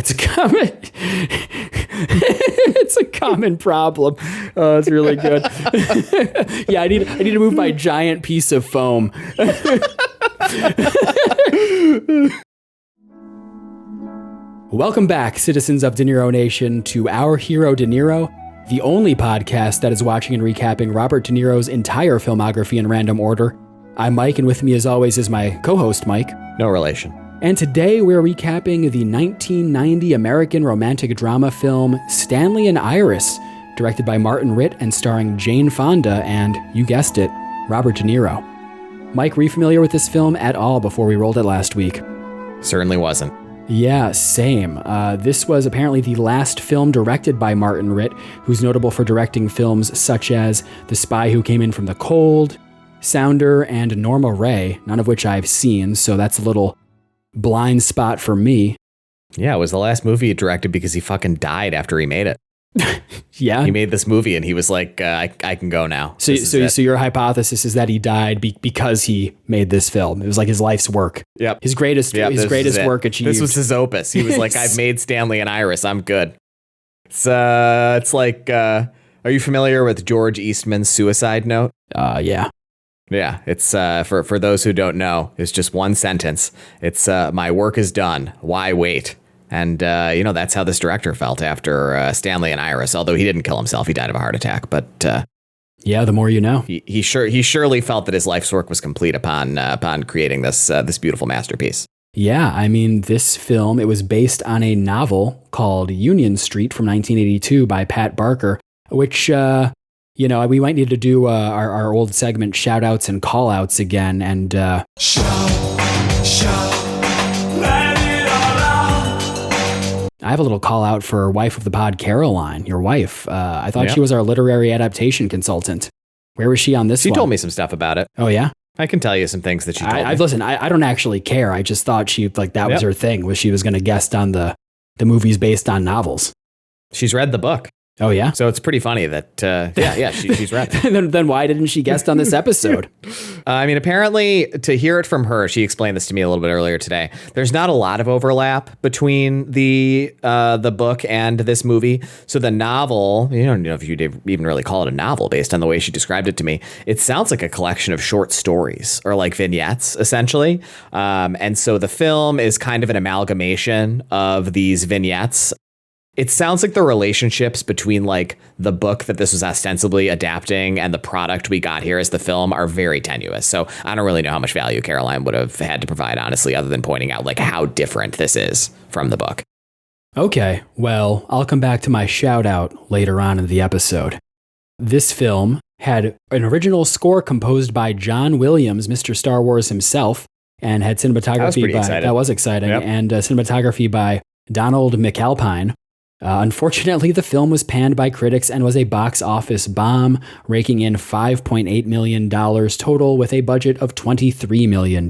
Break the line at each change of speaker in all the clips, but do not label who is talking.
It's a common, it's a common problem. Oh, it's really good. Yeah, I need to move my giant piece of foam. Welcome back, citizens of De Niro Nation, to Our Hero De Niro, the only podcast that is watching and recapping Robert De Niro's entire filmography in random order. I'm Mike, and with me as always is my co-host Mike.
No relation.
And today we're recapping the 1990 American romantic drama film Stanley and Iris, directed by Martin Ritt and starring Jane Fonda and, you guessed it, Robert De Niro. Mike, were you familiar with this film at all before we rolled it last week?
Certainly wasn't.
Yeah, same. This was apparently the last film directed by Martin Ritt, who's notable for directing films such as The Spy Who Came In From the Cold, Sounder, and Norma Ray, none of which I've seen, so that's a little blind spot for me.
Yeah, it was the last movie he directed because he fucking died after he made it.
Yeah.
He made this movie and he was like, I can go now.
So your hypothesis is that he died because he made this film. It was like his life's work.
Yep.
His greatest work achieved.
This was his opus. He was like, I've made Stanley and Iris. I'm good. It's like, are you familiar with George Eastman's Suicide Note?
Yeah.
Yeah, it's for those who don't know, it's just one sentence. It's my work is done. Why wait? And that's how this director felt after Stanley and Iris. Although he didn't kill himself, he died of a heart attack. But
yeah, the more you know.
He surely felt that his life's work was complete upon creating this beautiful masterpiece.
Yeah, I mean, this film, it was based on a novel called Union Street from 1982 by Pat Barker, which we might need to do our old segment shout outs and call outs again. And shout, let it all out. I have a little call out for wife of the pod, Caroline, your wife. I thought she was our literary adaptation consultant. Where was she on this one?
She told me some stuff about it.
Oh, yeah?
I can tell you some things that she told me.
Listen, I don't actually care. I just thought that was her thing, was she was going to guest on the movies based on novels.
She's read the book.
Oh, yeah?
So it's pretty funny that, she's read it.
then why didn't she guest on this episode?
I mean, apparently, to hear it from her, she explained this to me a little bit earlier today. There's not a lot of overlap between the book and this movie. So the novel, you don't know if you'd even really call it a novel based on the way she described it to me. It sounds like a collection of short stories or like vignettes, essentially. And so the film is kind of an amalgamation of these vignettes. It sounds like the relationships between like the book that this was ostensibly adapting and the product we got here as the film are very tenuous. So I don't really know how much value Caroline would have had to provide, honestly, other than pointing out like how different this is from the book.
Okay, well, I'll come back to my shout out later on in the episode. This film had an original score composed by John Williams, Mr. Star Wars himself, and had cinematography that was exciting, yep. And cinematography by Donald McAlpine. Unfortunately, the film was panned by critics and was a box office bomb, raking in $5.8 million total with a budget of $23 million.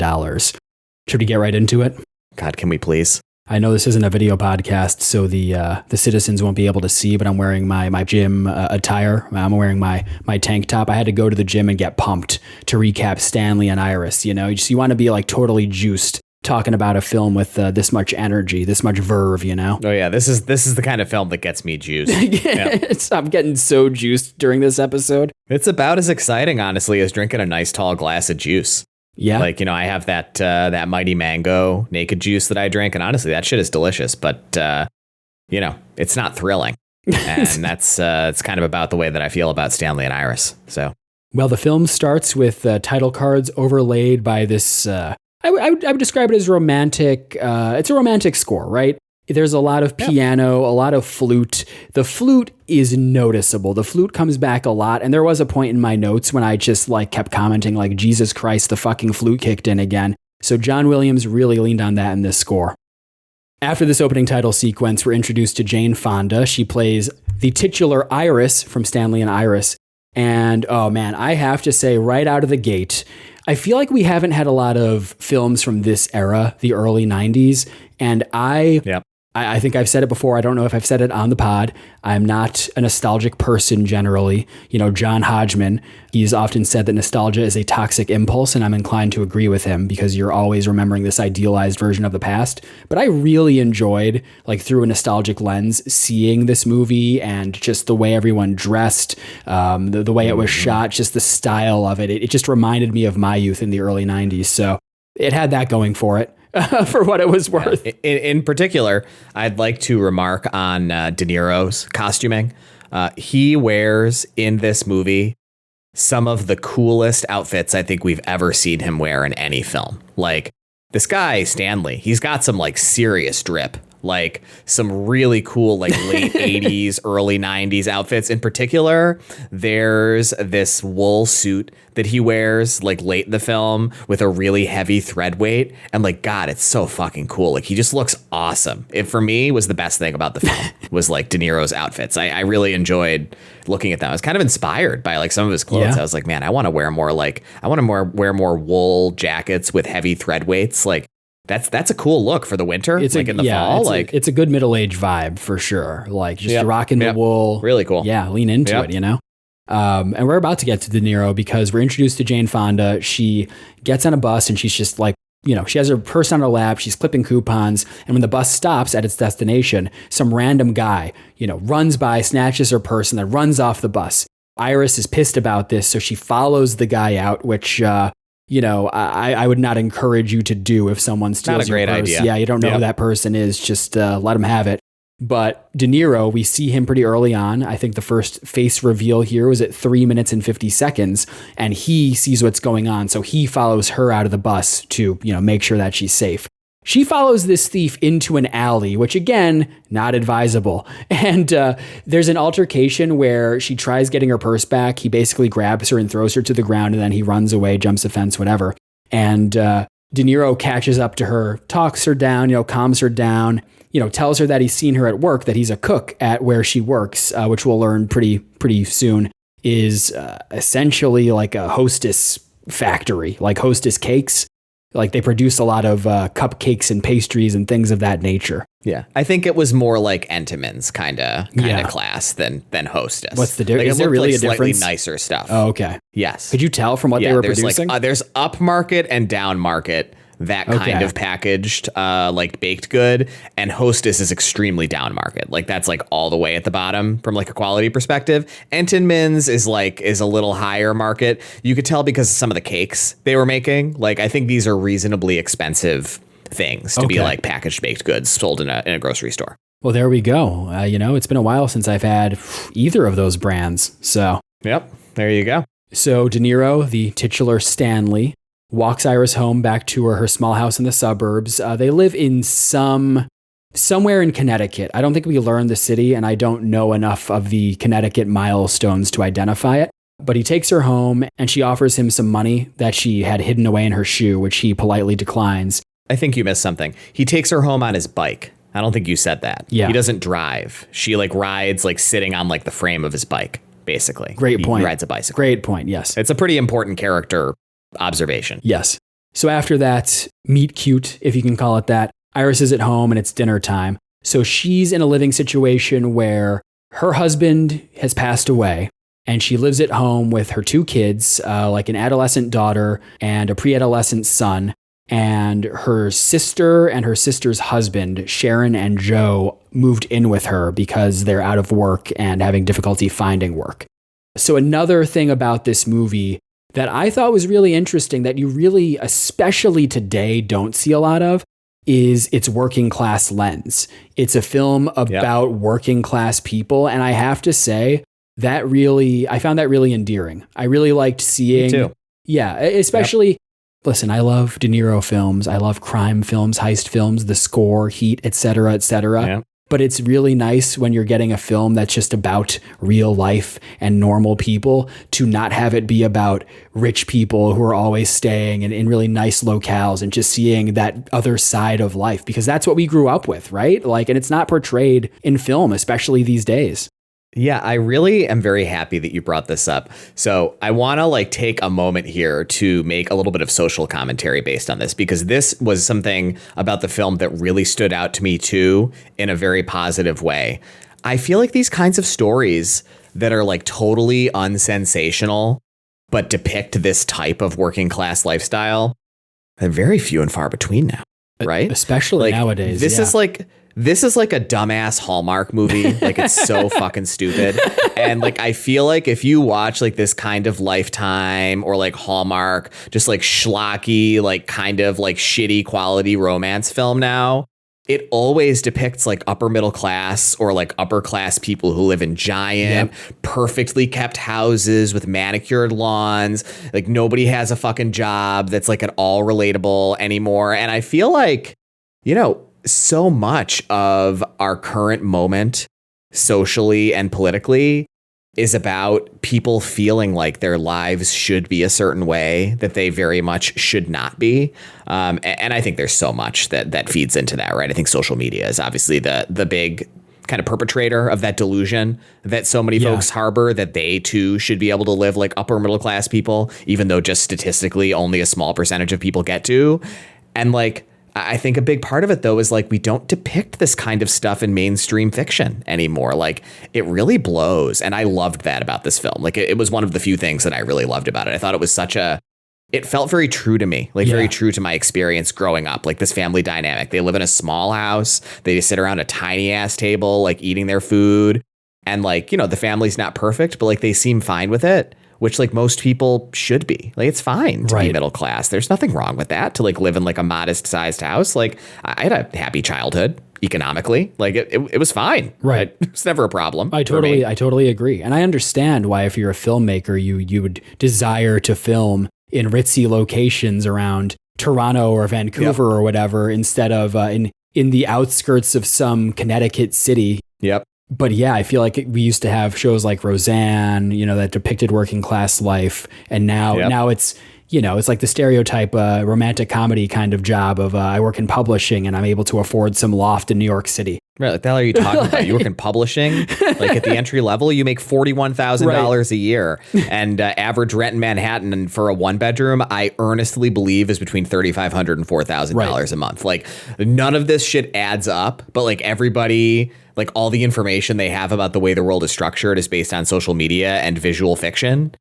Should we get right into it?
God, can we please?
I know this isn't a video podcast, so the citizens won't be able to see, but I'm wearing my gym attire. I'm wearing my tank top. I had to go to the gym and get pumped to recap Stanley and Iris. You want to be like totally juiced talking about a film with this much energy, this much verve,
Oh yeah, this is the kind of film that gets me juiced. Yeah.
I'm getting so juiced during this episode.
It's about as exciting, honestly, as drinking a nice tall glass of juice.
Yeah.
Like, I have that Mighty Mango naked juice that I drink, and honestly, that shit is delicious, but it's not thrilling. And that's it's kind of about the way that I feel about Stanley and Iris. So,
well, the film starts with title cards overlaid by this I would describe it as romantic. It's a romantic score, right? There's a lot of piano, a lot of flute. The flute is noticeable. The flute comes back a lot. And there was a point in my notes when I just kept commenting Jesus Christ, the fucking flute kicked in again. So John Williams really leaned on that in this score. After this opening title sequence, we're introduced to Jane Fonda. She plays the titular Iris from Stanley and Iris. And oh man, I have to say right out of the gate, I feel like we haven't had a lot of films from this era, the early 90s, and I I think I've said it before. I don't know if I've said it on the pod. I'm not a nostalgic person generally. John Hodgman, he's often said that nostalgia is a toxic impulse, and I'm inclined to agree with him because you're always remembering this idealized version of the past. But I really enjoyed, like through a nostalgic lens, seeing this movie and just the way everyone dressed, the way it was shot, just the style of it. It just reminded me of my youth in the early 90s. So it had that going for it. For what it was worth.
In particular, I'd like to remark on De Niro's costuming. He wears in this movie some of the coolest outfits I think we've ever seen him wear in any film. Like this guy, Stanley, he's got some like serious drip, like some really cool, like late 80s, early 90s outfits. In particular, there's this wool suit that he wears like late in the film with a really heavy thread weight. And like, God, it's so fucking cool. Like he just looks awesome. It for me was the best thing about the film was like De Niro's outfits. I really enjoyed looking at them. I was kind of inspired by like some of his clothes. I was like, man, I want to wear more wool jackets with heavy thread weights. Like that's a cool look for the winter. It's like in the fall.
It's a good middle-aged vibe for sure. Like just rocking the wool.
Really cool.
Yeah, lean into it, And we're about to get to De Niro because we're introduced to Jane Fonda. She gets on a bus and she's just like, she has her purse on her lap. She's clipping coupons. And when the bus stops at its destination, some random guy, runs by, snatches her purse and then runs off the bus. Iris is pissed about this. So she follows the guy out, which, I would not encourage you to do if someone steals your purse. Not a great idea. Yeah, you don't know who that person is. Just let him have it. But De Niro, we see him pretty early on. I think the first face reveal here was at 3 minutes and 50 seconds, and he sees what's going on. So he follows her out of the bus to, make sure that she's safe. She follows this thief into an alley, which again, not advisable. And there's an altercation where she tries getting her purse back. He basically grabs her and throws her to the ground, and then he runs away, jumps a fence, whatever. And De Niro catches up to her, talks her down, calms her down, tells her that he's seen her at work, that he's a cook at where she works, which we'll learn pretty soon is essentially like a Hostess factory, like Hostess cakes. Like they produce a lot of cupcakes and pastries and things of that nature.
Yeah, I think it was more like Entenmann's kind of class than Hostess.
What's the difference? Is there really a difference?
Slightly nicer stuff.
Oh, okay.
Yes.
Could you tell from what they were producing?
There's upmarket and downmarket. That kind of packaged, like baked good, and Hostess is extremely down market. Like that's like all the way at the bottom from like a quality perspective. Entenmann's is a little higher market. You could tell because of some of the cakes they were making. Like I think these are reasonably expensive things to be like packaged baked goods sold in a grocery store.
Well, there we go. It's been a while since I've had either of those brands. So
yep, there you go.
So De Niro, the titular Stanley, walks Iris home back to her small house in the suburbs. They live in somewhere in Connecticut. I don't think we learned the city, and I don't know enough of the Connecticut milestones to identify it. But he takes her home, and she offers him some money that she had hidden away in her shoe, which he politely declines.
I think you missed something. He takes her home on his bike. I don't think you said that.
Yeah.
He doesn't drive. She rides sitting on the frame of his bike, basically.
Great point.
He rides a bicycle.
Great point, yes.
It's a pretty important character observation.
Yes. So after that meet cute, if you can call it that, Iris is at home and it's dinner time. So she's in a living situation where her husband has passed away and she lives at home with her two kids, like an adolescent daughter and a pre-adolescent son. And her sister and her sister's husband, Sharon and Joe, moved in with her because they're out of work and having difficulty finding work. So another thing about this movie that I thought was really interesting that you really, especially today, don't see a lot of is its working class lens. It's a film about working class people. And I have to say that I found that really endearing. I really liked seeing.
Me too.
Yeah, especially, listen, I love De Niro films. I love crime films, heist films, The Score, Heat, et cetera, et cetera.
Yeah.
But it's really nice when you're getting a film that's just about real life and normal people to not have it be about rich people who are always staying in really nice locales and just seeing that other side of life, because that's what we grew up with, right? And it's not portrayed in film, especially these days.
Yeah, I really am very happy that you brought this up. So I want to like take a moment here to make a little bit of social commentary based on this, because this was something about the film that really stood out to me too, in a very positive way. I feel like these kinds of stories that are like totally unsensational, but depict this type of working class lifestyle, they're very few and far between now, right?
Especially
like,
nowadays.
This is like a dumbass Hallmark movie. Like, it's so fucking stupid. And like, I feel like if you watch like this kind of Lifetime or like Hallmark, just like schlocky, like kind of like shitty quality romance film now, it always depicts like upper middle class or like upper class people who live in giant, perfectly kept houses with manicured lawns. Like, nobody has a fucking job that's like at all relatable anymore. And I feel like, you know, so much of our current moment socially and politically is about people feeling like their lives should be a certain way that they very much should not be. And I think there's so much that feeds into that, right? I think social media is obviously the big kind of perpetrator of that delusion that so many folks harbor, that they too should be able to live like upper middle class people, even though just statistically only a small percentage of people get to. And like, I think a big part of it, though, is like we don't depict this kind of stuff in mainstream fiction anymore. Like, it really blows. And I loved that about this film. Like, it was one of the few things that I really loved about it. I thought it was it felt very true to me, like very true to my experience growing up, like this family dynamic. They live in a small house. They just sit around a tiny ass table, like eating their food. And like, you know, the family's not perfect, but like they seem fine with it, which like most people should be. Like, it's fine to be middle class. There's nothing wrong with that, to like live in like a modest sized house. Like, I had a happy childhood economically. Like it was fine.
Right.
It's never a problem.
I totally agree. And I understand why, if you're a filmmaker, you would desire to film in ritzy locations around Toronto or Vancouver or whatever, instead of in the outskirts of some Connecticut city.
Yep.
But yeah, I feel like we used to have shows like Roseanne, you know, that depicted working class life. And now it's, you know, it's like the stereotype romantic comedy kind of job of I work in publishing and I'm able to afford some loft in New York City.
Right. What the hell are you talking about? You work in publishing? Like, at the entry level, you make $41,000 a year. And average rent in Manhattan, and for a one bedroom, I earnestly believe is between $3,500 and $4,000 a month. Like, none of this shit adds up. But like, everybody, like, all the information they have about the way the world is structured is based on social media and visual fiction.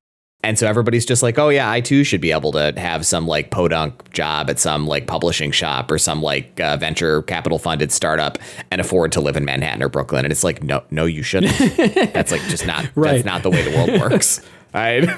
And so everybody's just like, oh yeah, I too should be able to have some like podunk job at some like publishing shop or some like venture capital funded startup and afford to live in Manhattan or Brooklyn. And it's like, no, you shouldn't. That's like just not, that's not the way the world works. Right.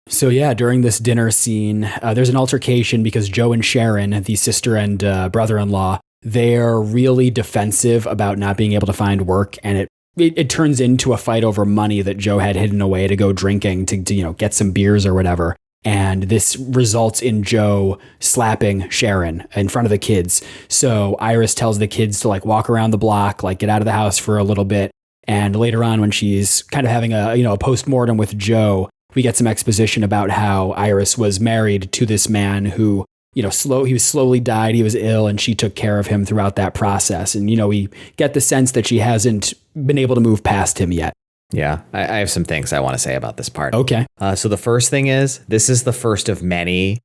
So yeah, during this dinner scene, there's an altercation because Joe and Sharon, the sister and brother-in-law, they're really defensive about not being able to find work, and it turns into a fight over money that Joe had hidden away to go drinking to you know, get some beers or whatever. And this results in Joe slapping Sharon in front of the kids. So Iris tells the kids to like walk around the block, like get out of the house for a little bit. And later on, when she's kind of having a postmortem with Joe, we get some exposition about how Iris was married to this man who, you know, he was slowly died. He was ill, and she took care of him throughout that process. And, you know, we get the sense that she hasn't been able to move past him yet.
Yeah, I have some things I want to say about this part.
Okay.
So the first thing is, this is the first of many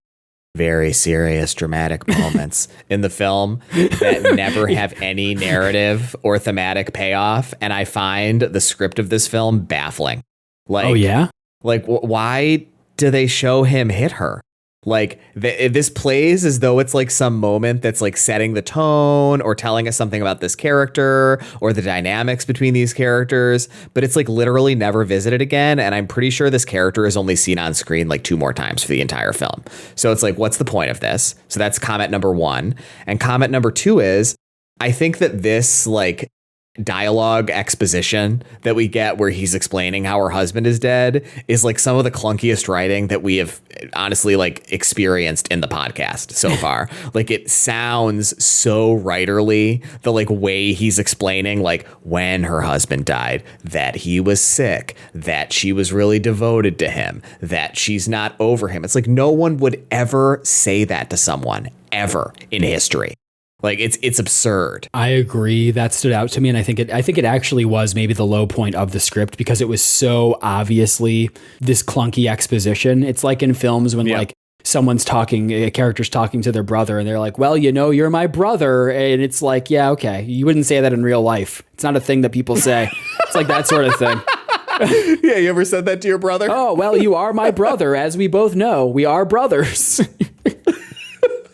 very serious, dramatic moments in the film that never have any narrative or thematic payoff. And I find the script of this film baffling. Like,
oh, yeah?
Like, why do they show him hit her? Like, this plays as though it's like some moment that's like setting the tone or telling us something about this character or the dynamics between these characters, but it's like literally never visited again. And I'm pretty sure this character is only seen on screen like 2 more times for the entire film. So it's like, what's the point of this? So that's comment number 1. And comment number 2 is, I think that this like dialogue exposition that we get where he's explaining how her husband is dead is like some of the clunkiest writing that we have honestly like experienced in the podcast so far. Like, it sounds so writerly, the like way he's explaining like when her husband died, that he was sick, that she was really devoted to him, that she's not over him. It's like no one would ever say that to someone ever in history. Like it's absurd.
I agree. That stood out to me, and I think it actually was maybe the low point of the script because it was so obviously this clunky exposition. It's like in films when like someone's talking, a character's talking to their brother, and they're like, "Well, you know, you're my brother," and it's like, yeah, okay, you wouldn't say that in real life. It's not a thing that people say. It's like that sort of thing.
Yeah, you ever said that to your brother?
Oh, well, you are my brother, as we both know. We are brothers.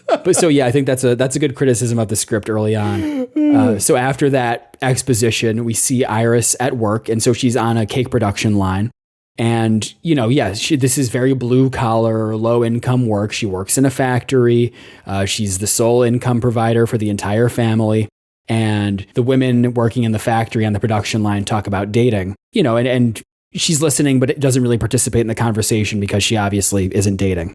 But so, yeah, I think that's a good criticism of the script early on. So after that exposition, we see Iris at work. And so she's on a cake production line. And, you know, yeah, this is very blue collar, low income work. She works in a factory. She's the sole income provider for the entire family. And the women working in the factory on the production line talk about dating, you know, and she's listening, but it doesn't really participate in the conversation because she obviously isn't dating.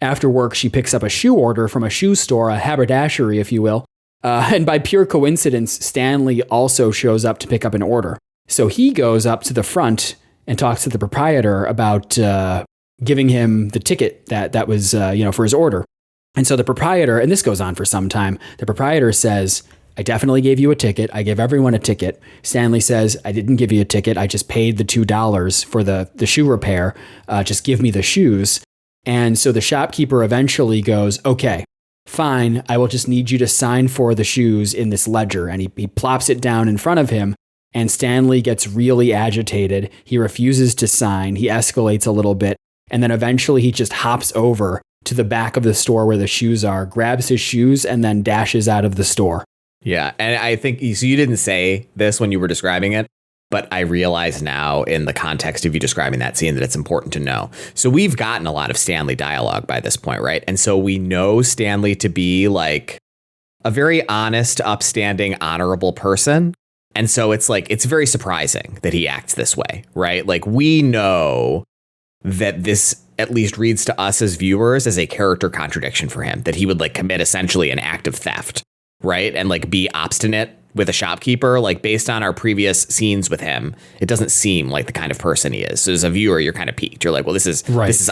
After work, she picks up a shoe order from a shoe store, a haberdashery, if you will. And by pure coincidence, Stanley also shows up to pick up an order. So he goes up to the front and talks to the proprietor about giving him the ticket that was, for his order. And so the proprietor, and this goes on for some time, the proprietor says, "I definitely gave you a ticket. I gave everyone a ticket." Stanley says, "I didn't give you a ticket. I just paid the $2 for the shoe repair. Just give me the shoes." And so the shopkeeper eventually goes, "Okay, fine. I will just need you to sign for the shoes in this ledger." And he plops it down in front of him. And Stanley gets really agitated. He refuses to sign. He escalates a little bit. And then eventually he just hops over to the back of the store where the shoes are, grabs his shoes, and then dashes out of the store.
Yeah. And I think so you didn't say this when you were describing it, but I realize now in the context of you describing that scene that it's important to know. So we've gotten a lot of Stanley dialogue by this point, right? And so we know Stanley to be like a very honest, upstanding, honorable person. And so it's like, it's very surprising that he acts this way, right? Like we know that this at least reads to us as viewers as a character contradiction for him, that he would like commit essentially an act of theft, right? And like be obstinate with a shopkeeper, like based on our previous scenes with him, it doesn't seem like the kind of person he is. So as a viewer, you're kind of piqued. You're like, well, this is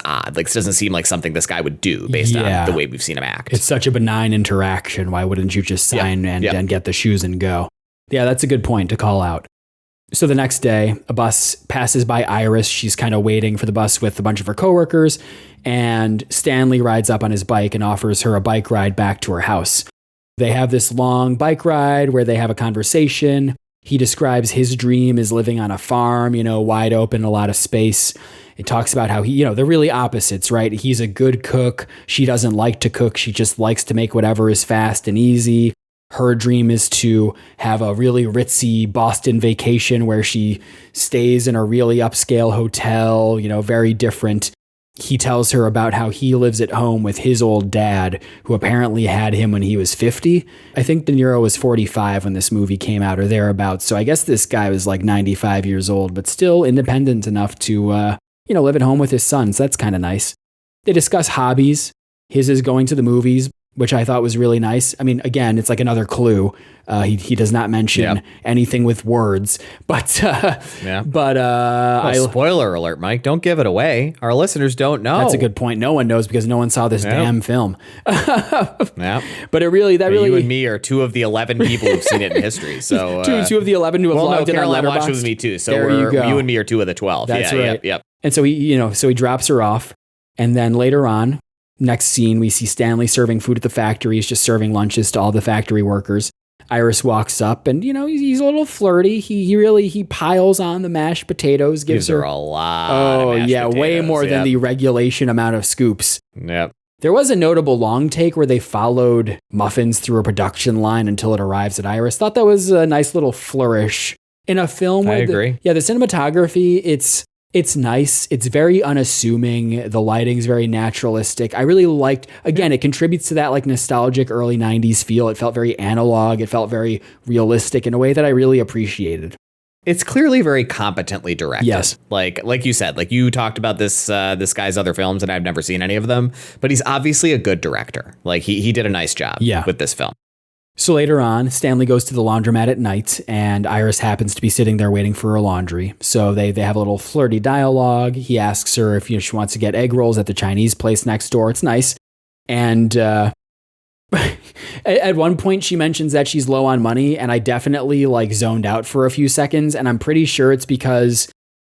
odd. Like this doesn't seem like something this guy would do based on the way we've seen him act.
It's such a benign interaction. Why wouldn't you just sign and get the shoes and go? Yeah, that's a good point to call out. So the next day, a bus passes by Iris. She's kind of waiting for the bus with a bunch of her coworkers, and Stanley rides up on his bike and offers her a bike ride back to her house. They have this long bike ride where they have a conversation. He describes his dream is living on a farm, you know, wide open, a lot of space. It talks about how they're really opposites, right? He's a good cook. She doesn't like to cook. She just likes to make whatever is fast and easy. Her dream is to have a really ritzy Boston vacation where she stays in a really upscale hotel, you know, very different. He tells her about how he lives at home with his old dad, who apparently had him when he was 50. I think De Niro was 45 when this movie came out or thereabouts. So I guess this guy was like 95 years old, but still independent enough to, live at home with his son. So that's kind of nice. They discuss hobbies. His is going to the movies, which I thought was really nice. I mean, again, it's like another clue. He does not mention anything with words, but
spoiler alert, Mike, don't give it away. Our listeners don't know.
That's a good point. No one knows because no one saw this damn film. But
you and me are two of the 11 people who've seen it in history. So
two of the 11 who have logged in on Letterboxd.
Watched with me too. So you and me are two of the 12.
That's right. Yep. And so he drops her off, and then later on, next scene, we see Stanley serving food at the factory. He's just serving lunches to all the factory workers. Iris walks up and, he's a little flirty. He piles on the mashed potatoes, gives her
a lot. Oh, of mashed potatoes,
way more than the regulation amount of scoops.
Yep.
There was a notable long take where they followed muffins through a production line until it arrives at Iris. Thought that was a nice little flourish in a film. Where
I agree.
The cinematography, it's nice. It's very unassuming. The lighting's very naturalistic. I really liked, again, it contributes to that like nostalgic early 90s feel. It felt very analog. It felt very realistic in a way that I really appreciated.
It's clearly very competently directed.
Yes.
Like you said, like you talked about this guy's other films and I've never seen any of them, but he's obviously a good director. Like he did a nice job with this film.
So later on, Stanley goes to the laundromat at night, and Iris happens to be sitting there waiting for her laundry. So they have a little flirty dialogue. He asks her if she wants to get egg rolls at the Chinese place next door. It's nice. And At one point, she mentions that she's low on money, and I definitely like zoned out for a few seconds. And I'm pretty sure it's because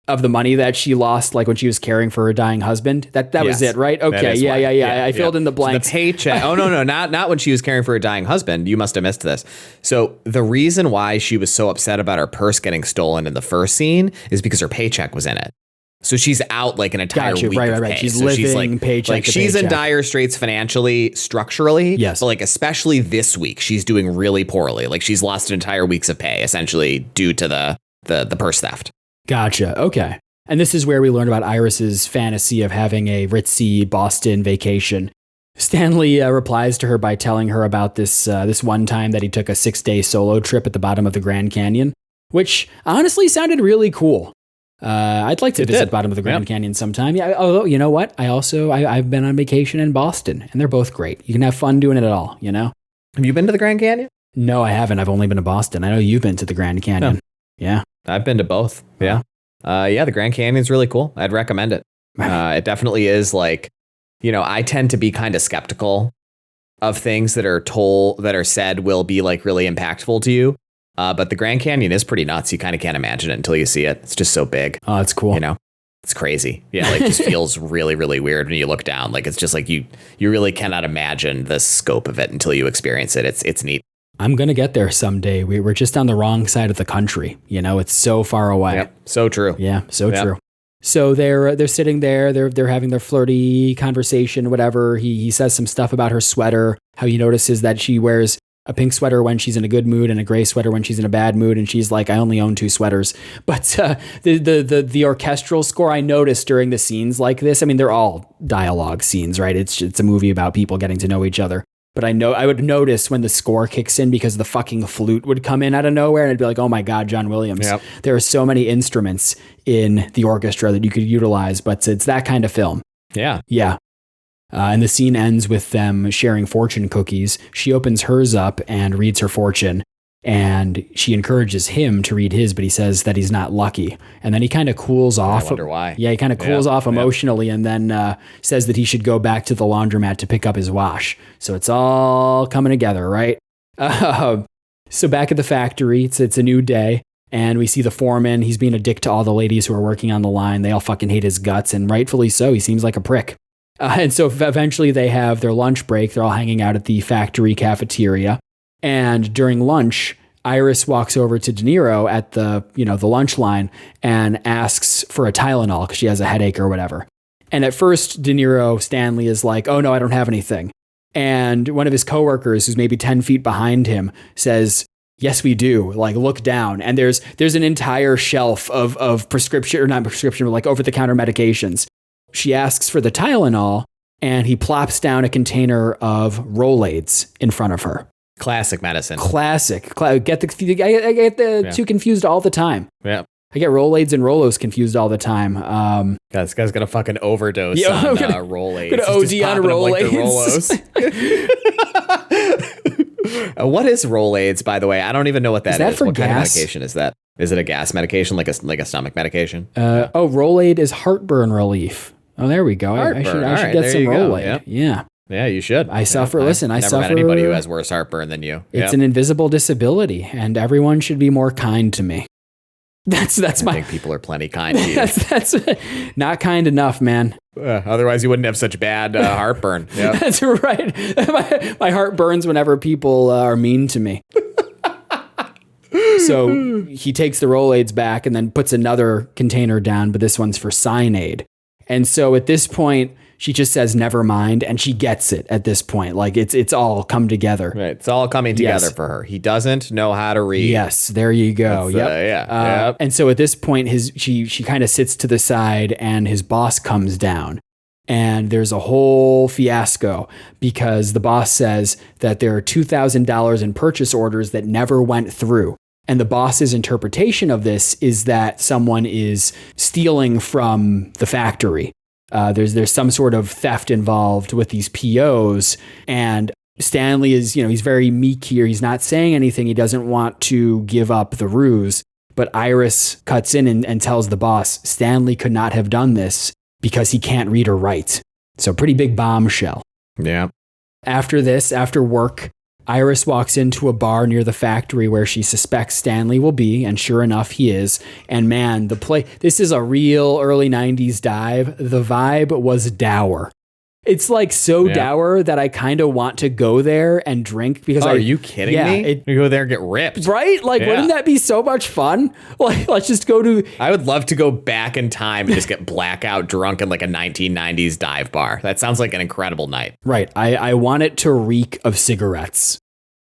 of the money that she lost, like when she was caring for her dying husband. That was it, right? Okay, yeah. I filled in the blanks.
So the paycheck. Oh no, not when she was caring for her dying husband. You must have missed this. So the reason why she was so upset about her purse getting stolen in the first scene is because her paycheck was in it. So she's out like an entire week. Right. Pay.
She's
so
living
she's like,
paycheck to
she's
paycheck.
in dire straits financially, structurally.
Yes.
But like especially this week, she's doing really poorly. Like she's lost an entire week's of pay essentially due to the purse theft.
Gotcha. Okay. And this is where we learn about Iris's fantasy of having a ritzy Boston vacation. Stanley replies to her by telling her about this one time that he took a 6-day solo trip at the bottom of the Grand Canyon, which honestly sounded really cool. I'd like to visit the bottom of the Grand Canyon sometime. Yeah. Although, you know what? I've been on vacation in Boston, and they're both great. You can have fun doing it all, you know?
Have you been to the Grand Canyon?
No, I haven't. I've only been to Boston. I know you've been to the Grand Canyon.
Oh.
Yeah.
I've been to both. Yeah. The Grand Canyon's really cool. I'd recommend it. It definitely is like, you know, I tend to be kind of skeptical of things that are said will be like really impactful to you. But the Grand Canyon is pretty nuts. You kind of can't imagine it until you see it. It's just so big.
Oh, it's cool.
You know, it's crazy. Yeah, like it just feels really, really weird when you look down. Like it's just like you really cannot imagine the scope of it until you experience it. It's neat.
I'm going to get there someday. We're just on the wrong side of the country. You know, it's so far away.
Yep. So true.
Yeah, so true. So they're sitting there, they're having their flirty conversation, whatever. He says some stuff about her sweater, how he notices that she wears a pink sweater when she's in a good mood and a gray sweater when she's in a bad mood. And she's like, I only own 2 sweaters. But the orchestral score I noticed during the scenes like this, I mean, they're all dialogue scenes, right? It's a movie about people getting to know each other. But I would notice when the score kicks in because the fucking flute would come in out of nowhere and I'd be like, oh my God, John Williams. Yep. There are so many instruments in the orchestra that you could utilize, but it's that kind of film.
Yeah.
Yeah. And the scene ends with them sharing fortune cookies. She opens hers up and reads her fortune. And she encourages him to read his, but he says that he's not lucky. And then he kind of cools off.
I wonder why.
Yeah, he kind of cools off emotionally and then says that he should go back to the laundromat to pick up his wash. So it's all coming together, right? So back at the factory, it's a new day. And we see the foreman. He's being a dick to all the ladies who are working on the line. They all fucking hate his guts, and rightfully so. He seems like a prick. And so eventually they have their lunch break. They're all hanging out at the factory cafeteria. And during lunch, Iris walks over to De Niro at the lunch line and asks for a Tylenol because she has a headache or whatever. And at first, De Niro, Stanley, is like, oh no, I don't have anything. And one of his coworkers, who's maybe 10 feet behind him, says, yes, we do. Like, look down. And there's an entire shelf of prescription, or not prescription, but like over-the-counter medications. She asks for the Tylenol, and he plops down a container of Rolaids in front of her.
Classic medicine.
Classic. I get the two confused all the time.
Yeah.
I get Rolaids and Rolos confused all the time.
This guy's gonna fucking overdose on Rolaids.
Gonna OD on Rolaids.
What is Rolaids, by the way? I don't even know what that is.
That for
what
gas?
Kind of medication is that? Is it a gas medication, like a stomach medication?
Rolaid is heartburn relief. Oh, there we go. I should get some Rolaid.
Yep.
Yeah.
Yeah, you should.
I suffer. Listen, I suffer.
Never met anybody who has worse heartburn than you.
It's an invisible disability, and everyone should be more kind to me. I
think people are plenty kind to you.
That's not kind enough, man.
Otherwise, you wouldn't have such bad heartburn. Yep.
That's right. My heart burns whenever people are mean to me. So he takes the Rolaids back and then puts another container down, but this one's for cyanide. And so at this point, she just says, never mind. And she gets it at this point. Like it's all come together.
Right. It's all coming together for her. He doesn't know how to read.
Yes. There you go. Yep. And so at this point, she kind of sits to the side and his boss comes down. And there's a whole fiasco because the boss says that there are $2,000 in purchase orders that never went through. And the boss's interpretation of this is that someone is stealing from the factory. There's some sort of theft involved with these POs. And Stanley is, he's very meek here. He's not saying anything. He doesn't want to give up the ruse. But Iris cuts in and tells the boss, Stanley could not have done this because he can't read or write. So pretty big bombshell.
Yeah.
After work, Iris walks into a bar near the factory where she suspects Stanley will be, and sure enough, he is. And man, this is a real early 90s dive. The vibe was dour. It's like so dour that I kind of want to go there and drink because
are you kidding me? You go there and get ripped.
Right? Like, wouldn't that be so much fun? Like, let's just go to...
I would love to go back in time and just get blackout drunk in like a 1990s dive bar. That sounds like an incredible night.
Right. I want it to reek of cigarettes.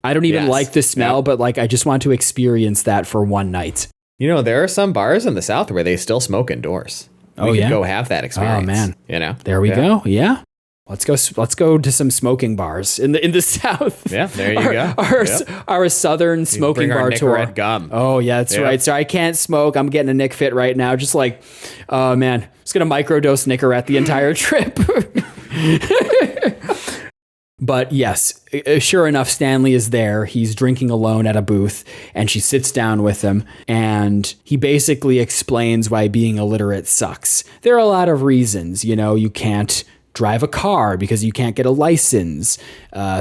I don't even like the smell, but like, I just want to experience that for one night.
You know, there are some bars in the South where they still smoke indoors. We could go have that experience.
Oh, man.
You know?
There we go. Yeah. Let's go to some smoking bars in the South.
Yeah, there you go.
Our southern smoking bar tour.
Gum.
Oh yeah, that's right. So I can't smoke. I'm getting a Nick fit right now. Just like, oh man, just gonna microdose Nicorette the entire trip. But yes, sure enough, Stanley is there. He's drinking alone at a booth, and she sits down with him, and he basically explains why being illiterate sucks. There are a lot of reasons. You know, you can't drive a car because you can't get a license,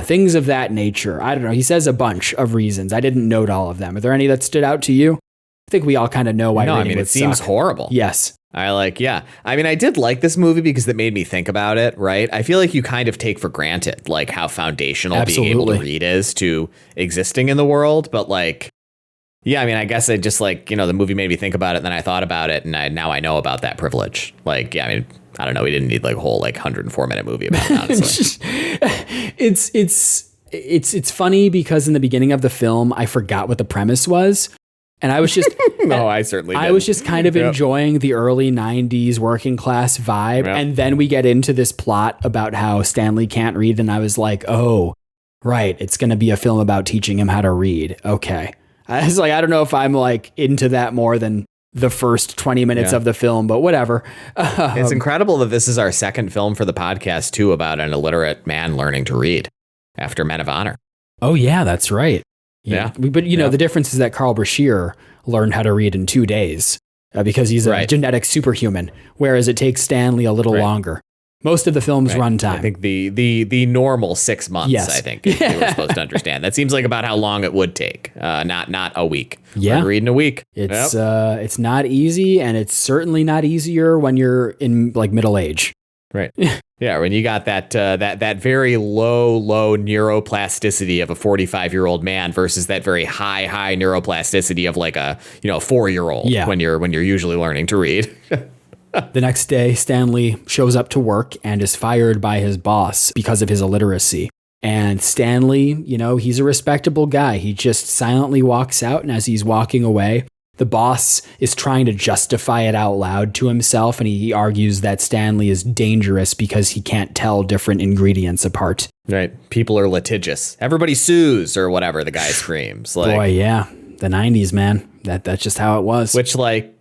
things of that nature. I don't know. He says a bunch of reasons. I didn't note all of them. Are there any that stood out to you? I think we all kind of know why.
No, I mean, it seems horrible.
Yes.
I mean, I did like this movie because it made me think about it, right? I feel like you kind of take for granted, like, how foundational being able to read is to existing in the world. But like, yeah, I mean, I guess I just like, you know, the movie made me think about it, and then I thought about it, and now I know about that privilege. Like, yeah, I mean, I don't know. We didn't need like a whole like 104-minute movie about it, honestly.
It's funny because in the beginning of the film, I forgot what the premise was. And I was just...
No, I certainly didn't.
I was just kind of enjoying the early 90s working class vibe. Yep. And then we get into this plot about how Stanley can't read. And I was like, oh, right. It's going to be a film about teaching him how to read. Okay. I was like, I don't know if I'm like into that more than the first 20 minutes of the film, but whatever.
It's incredible that this is our second film for the podcast, too, about an illiterate man learning to read after Men of Honor.
Oh, yeah, that's right. Yeah. But, you know, the difference is that Carl Brashear learned how to read in 2 days because he's a genetic superhuman, whereas it takes Stanley a little longer. Most of the film's runtime.
I think the normal 6 months, I think, they were supposed to understand. That seems like about how long it would take, not a week.
Yeah.
Read in a week.
It's not easy, and it's certainly not easier when you're in like middle age.
Right. Yeah, when you got that very low neuroplasticity of a 45-year-old man versus that very high neuroplasticity of like a 4-year-old when you're usually learning to read.
The next day, Stanley shows up to work and is fired by his boss because of his illiteracy. And Stanley, he's a respectable guy. He just silently walks out, and as he's walking away, the boss is trying to justify it out loud to himself, and he argues that Stanley is dangerous because he can't tell different ingredients apart.
Right. People are litigious. Everybody sues or whatever the guy screams. Like,
boy, yeah. The 90s, man. That's just how it was.
Which, I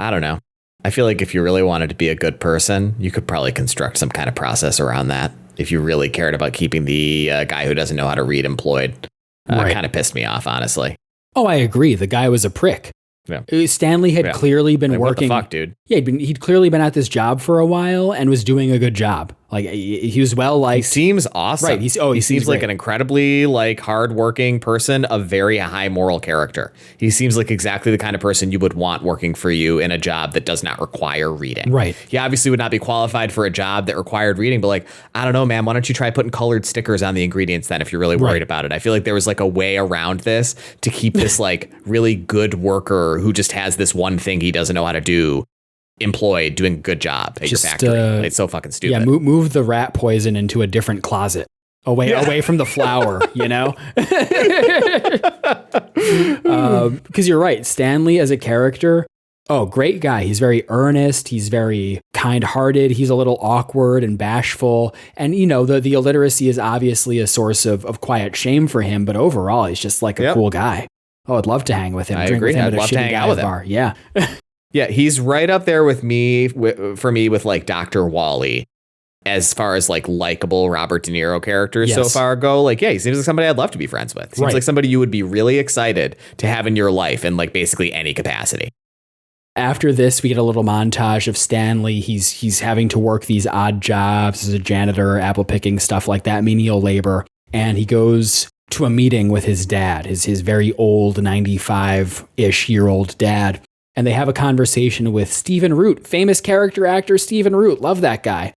don't know. I feel like if you really wanted to be a good person, you could probably construct some kind of process around that. If you really cared about keeping the guy who doesn't know how to read employed. Kind of pissed me off, honestly.
Oh, I agree. The guy was a prick. Yeah. Stanley had clearly been working.
What the fuck, dude?
Yeah, he'd clearly been at this job for a while and was doing a good job. Like, he was well liked.
He seems awesome.
Right.
He seems like an incredibly hardworking person of very high moral character. He seems like exactly the kind of person you would want working for you in a job that does not require reading.
Right.
He obviously would not be qualified for a job that required reading, but I don't know, man, why don't you try putting colored stickers on the ingredients then if you're really worried about it? I feel like there was a way around this to keep this really good worker who just has this one thing he doesn't know how to do employed doing a good job at your factory. It's so fucking stupid.
Yeah, move the rat poison into a different closet. Away from the flour, because you're right. Stanley as a character, great guy. He's very earnest. He's very kind-hearted. He's a little awkward and bashful. And, the illiteracy is obviously a source of quiet shame for him. But overall, he's just a cool guy. Oh, I'd love to hang with him.
I
drink
agree.
with him
I'd love to hang out with him.
Bar. Yeah.
Yeah, he's right up there with me, for me, with Dr. Wally, as far as likable Robert De Niro characters so far go. He seems like somebody I'd love to be friends with. Seems like somebody you would be really excited to have in your life in basically any capacity.
After this, we get a little montage of Stanley. He's having to work these odd jobs as a janitor, apple picking, stuff like that, menial labor. And he goes to a meeting with his dad, his very old 95-ish year old dad. And they have a conversation with Stephen Root, famous character actor Stephen Root. Love that guy.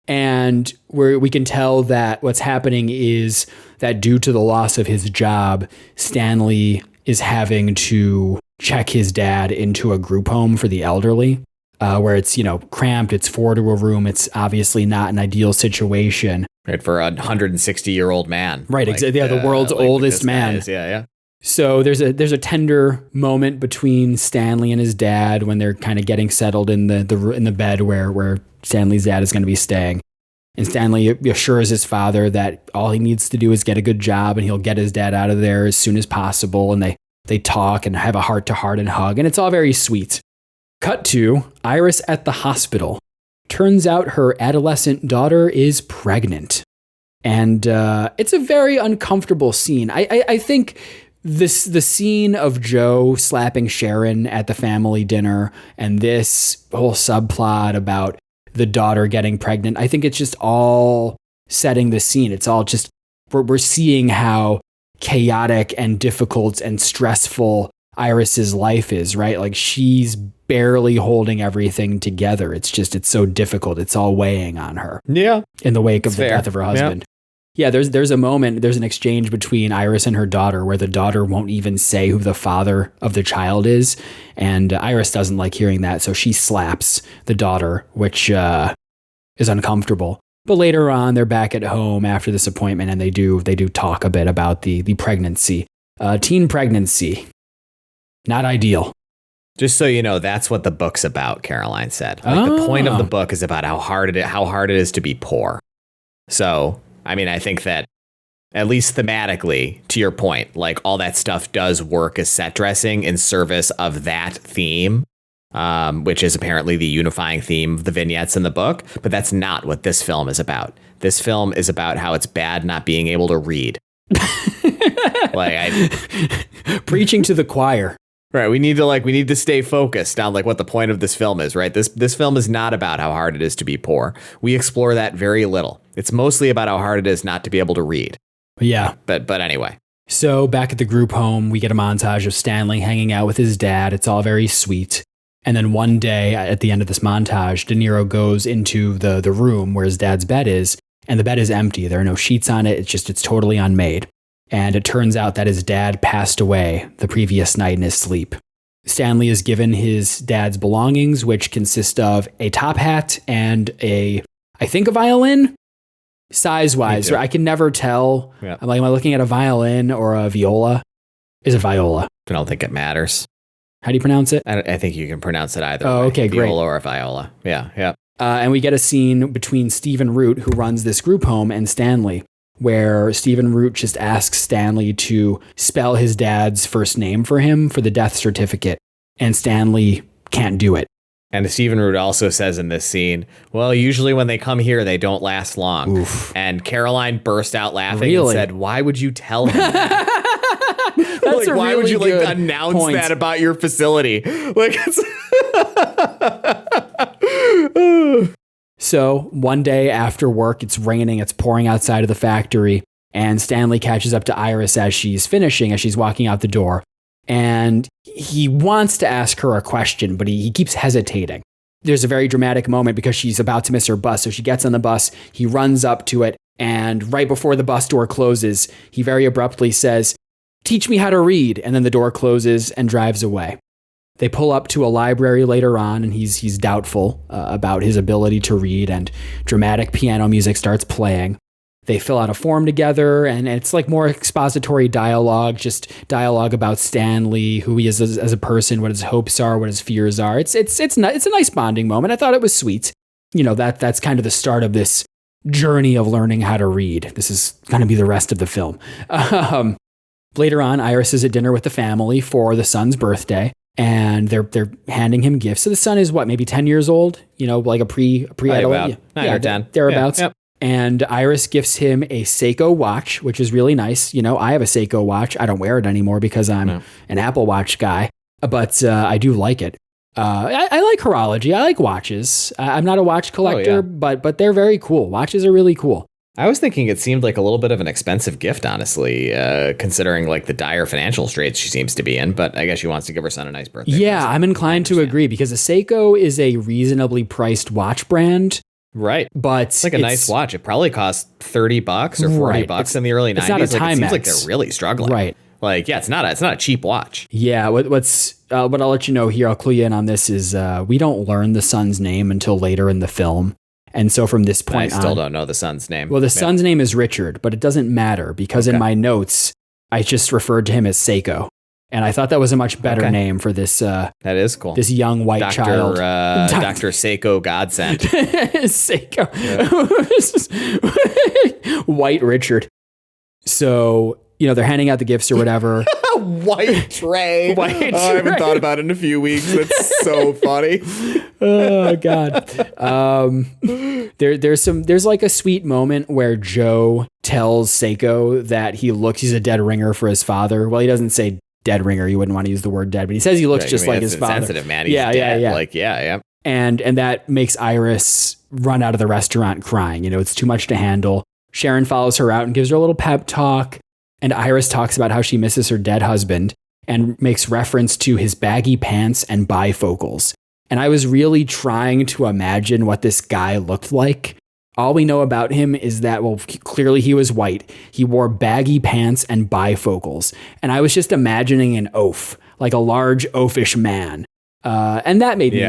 And we can tell that what's happening is that due to the loss of his job, Stanley is having to check his dad into a group home for the elderly, where it's, cramped, it's 4 to a room. It's obviously not an ideal situation.
Right, for a 160-year-old man.
Right, exactly. Yeah, the world's oldest man.
Yeah.
So there's a tender moment between Stanley and his dad when they're kind of getting settled in the bed where Stanley's dad is going to be staying. And Stanley assures his father that all he needs to do is get a good job and he'll get his dad out of there as soon as possible. And they talk and have a heart-to-heart and hug, and it's all very sweet. Cut to Iris at the hospital. Turns out her adolescent daughter is pregnant. And it's a very uncomfortable scene. I think the scene of Joe slapping Sharon at the family dinner and this whole subplot about the daughter getting pregnant, I think it's just all setting the scene. It's all just, we're seeing how chaotic and difficult and stressful Iris's life is, right? Like she's barely holding everything together. It's so difficult. It's all weighing on her.
Yeah.
In the wake of the death of her husband. Yeah, there's a moment, there's an exchange between Iris and her daughter where the daughter won't even say who the father of the child is. And Iris doesn't like hearing that, so she slaps the daughter, which is uncomfortable. But later on, they're back at home after this appointment, and they do talk a bit about the pregnancy. Teen pregnancy. Not ideal.
Just so you know, that's what the book's about, Caroline said. The point of the book is about how hard it is to be poor. So, I mean, I think that at least thematically, to your point, like all that stuff does work as set dressing in service of that theme, which is apparently the unifying theme of the vignettes in the book. But that's not what this film is about. This film is about how it's bad not being able to read.
Preaching to the choir.
Right. We need to stay focused on like what the point of this film is, right? This film is not about how hard it is to be poor. We explore that very little. It's mostly about how hard it is not to be able to read.
Yeah.
But anyway.
So back at the group home, we get a montage of Stanley hanging out with his dad. It's all very sweet. And then one day at the end of this montage, De Niro goes into the room where his dad's bed is, and the bed is empty. There are no sheets on it. It's totally unmade. And it turns out that his dad passed away the previous night in his sleep. Stanley is given his dad's belongings, which consist of a top hat and I think a violin. Size-wise, I can never tell. Yeah. Am I looking at a violin or a viola? Is it viola?
I don't think it matters.
How do you pronounce it?
I think you can pronounce it either way.
Okay, great.
Viola or viola. Yeah.
And we get a scene between Stephen Root, who runs this group home, and Stanley, where Stephen Root just asks Stanley to spell his dad's first name for him for the death certificate, and Stanley can't do it.
And Stephen Root also says in this scene, well, usually when they come here, they don't last long.
Oof.
And Caroline burst out laughing and said, why would you tell him that?
That's a
why
really
would you
good
announce
point.
that about your facility?
So one day after work, it's raining, it's pouring outside of the factory, and Stanley catches up to Iris as she's walking out the door. And he wants to ask her a question, but he keeps hesitating. There's a very dramatic moment because she's about to miss her bus. So she gets on the bus, he runs up to it, and right before the bus door closes, he very abruptly says, "Teach me how to read." And then the door closes and drives away. They pull up to a library later on, and he's doubtful about his ability to read, and dramatic piano music starts playing. They fill out a form together, and it's like more expository dialogue, just dialogue about Stanley, who he is as a person, what his hopes are, what his fears are. It's a nice bonding moment. I thought it was sweet. You know, that's kind of the start of this journey of learning how to read. This is going to be the rest of the film. Later on, Iris is at dinner with the family for the son's birthday, and they're handing him gifts. So the son is maybe 10 years old, like a pre-adolescent.
9 or 10.
Thereabouts.
Yep.
And Iris gifts him a Seiko watch, which is really nice. I have a Seiko watch. I don't wear it anymore because I'm an Apple Watch guy, but I do like it. I like horology. I like watches. I'm not a watch collector,
yeah.
but they're very cool. Watches are really cool.
I was thinking it seemed like a little bit of an expensive gift, honestly, considering like the dire financial straits she seems to be in. But I guess she wants to give her son a nice birthday.
Yeah,
present.
I'm inclined to agree because a Seiko is a reasonably priced watch brand.
Right.
But
it's like a nice watch. It probably cost $30 or $40 in the early 90s.
It's not a Timex.
It seems like they're really struggling.
Right.
Like, yeah, it's not a cheap watch.
Yeah. What I'll let you know here, I'll clue you in on this is we don't learn the son's name until later in the film. And so from this point
I still don't know the son's name.
Well, the son's name is Richard, but it doesn't matter because in my notes, I just referred to him as Seiko. And I thought that was a much better name for this. That
is cool.
This young white child.
Dr. Seiko Godsend.
Seiko. White Richard. So, they're handing out the gifts or whatever.
White tray.
White tray.
I haven't thought about it in a few weeks. That's so funny.
Oh God. There's like a sweet moment where Joe tells Seiko that he's a dead ringer for his father. Well, he doesn't say dead ringer. You wouldn't want to use the word dead, but he says he looks just like his father.
Sensitive, man. He's dead.
Yeah.
Like, yeah.
And that makes Iris run out of the restaurant crying. It's too much to handle. Sharon follows her out and gives her a little pep talk. And Iris talks about how she misses her dead husband and makes reference to his baggy pants and bifocals. And I was really trying to imagine what this guy looked like. All we know about him is that, well, clearly he was white. He wore baggy pants and bifocals. And I was just imagining an oaf, like a large oafish man. And that made me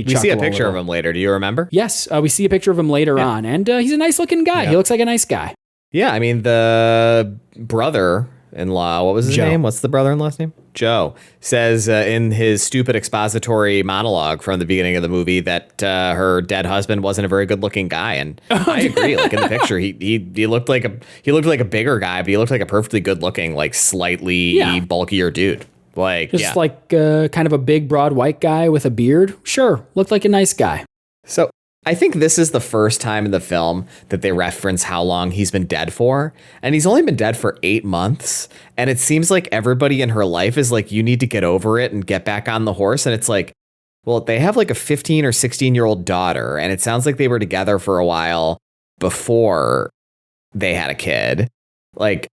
chuckle.
We see a picture of him later. Do you remember?
Yes, we see a picture of him later on. And he's a nice looking guy. Yeah. He looks like a nice guy.
Yeah, I mean, the brother-in-law, what was his name? What's the brother-in-law's name? Joe says in his stupid expository monologue from the beginning of the movie that her dead husband wasn't a very good-looking guy, and I agree. Like in the picture, he looked like a bigger guy, but he looked like a perfectly good-looking, like slightly bulkier dude. Like
just like kind of a big, broad white guy with a beard. Sure, looked like a nice guy.
So I think this is the first time in the film that they reference how long he's been dead for. And he's only been dead for 8 months. And it seems like everybody in her life is like, you need to get over it and get back on the horse. And it's like, well, they have like a 15 or 16-year-old daughter. And it sounds like they were together for a while before they had a kid. Like,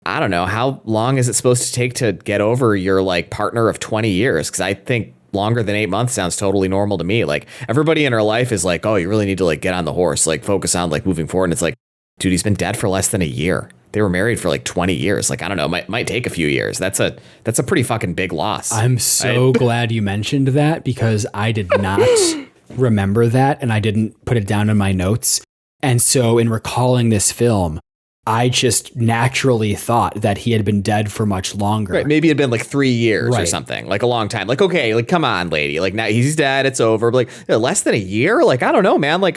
I don't know. How long is it supposed to take to get over your like partner of 20 years? Because I think longer than 8 months sounds totally normal to me. Like everybody in her life is like, oh, you really need to like get on the horse, like focus on like moving forward. And it's like, dude, he's been dead for less than a year. They were married for like 20 years. Like, I don't know, might take a few years. That's a pretty fucking big loss.
I'm so glad you mentioned that because I did not remember that and I didn't put it down in my notes. And so in recalling this film, I just naturally thought that he had been dead for much longer.
Right, maybe it had been like 3 years or something, like a long time. Like, okay, like, come on, lady. Like, now he's dead, it's over. But like, less than a year? Like, I don't know, man. Like,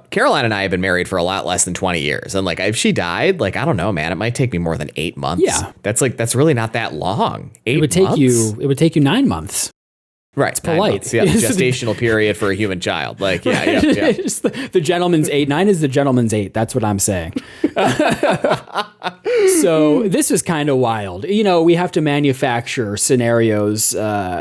Caroline and I have been married for a lot less than 20 years. And like, if she died, like, I don't know, man. It might take me more than 8 months.
Yeah.
That's really not that long. 8 months?
It would take you 9 months.
Right.
It's polite.
Yeah, gestational period for a human child. Like, yeah.
The gentleman's 8. 9 is the gentleman's 8. That's what I'm saying. So this was kind of wild. We have to manufacture scenarios,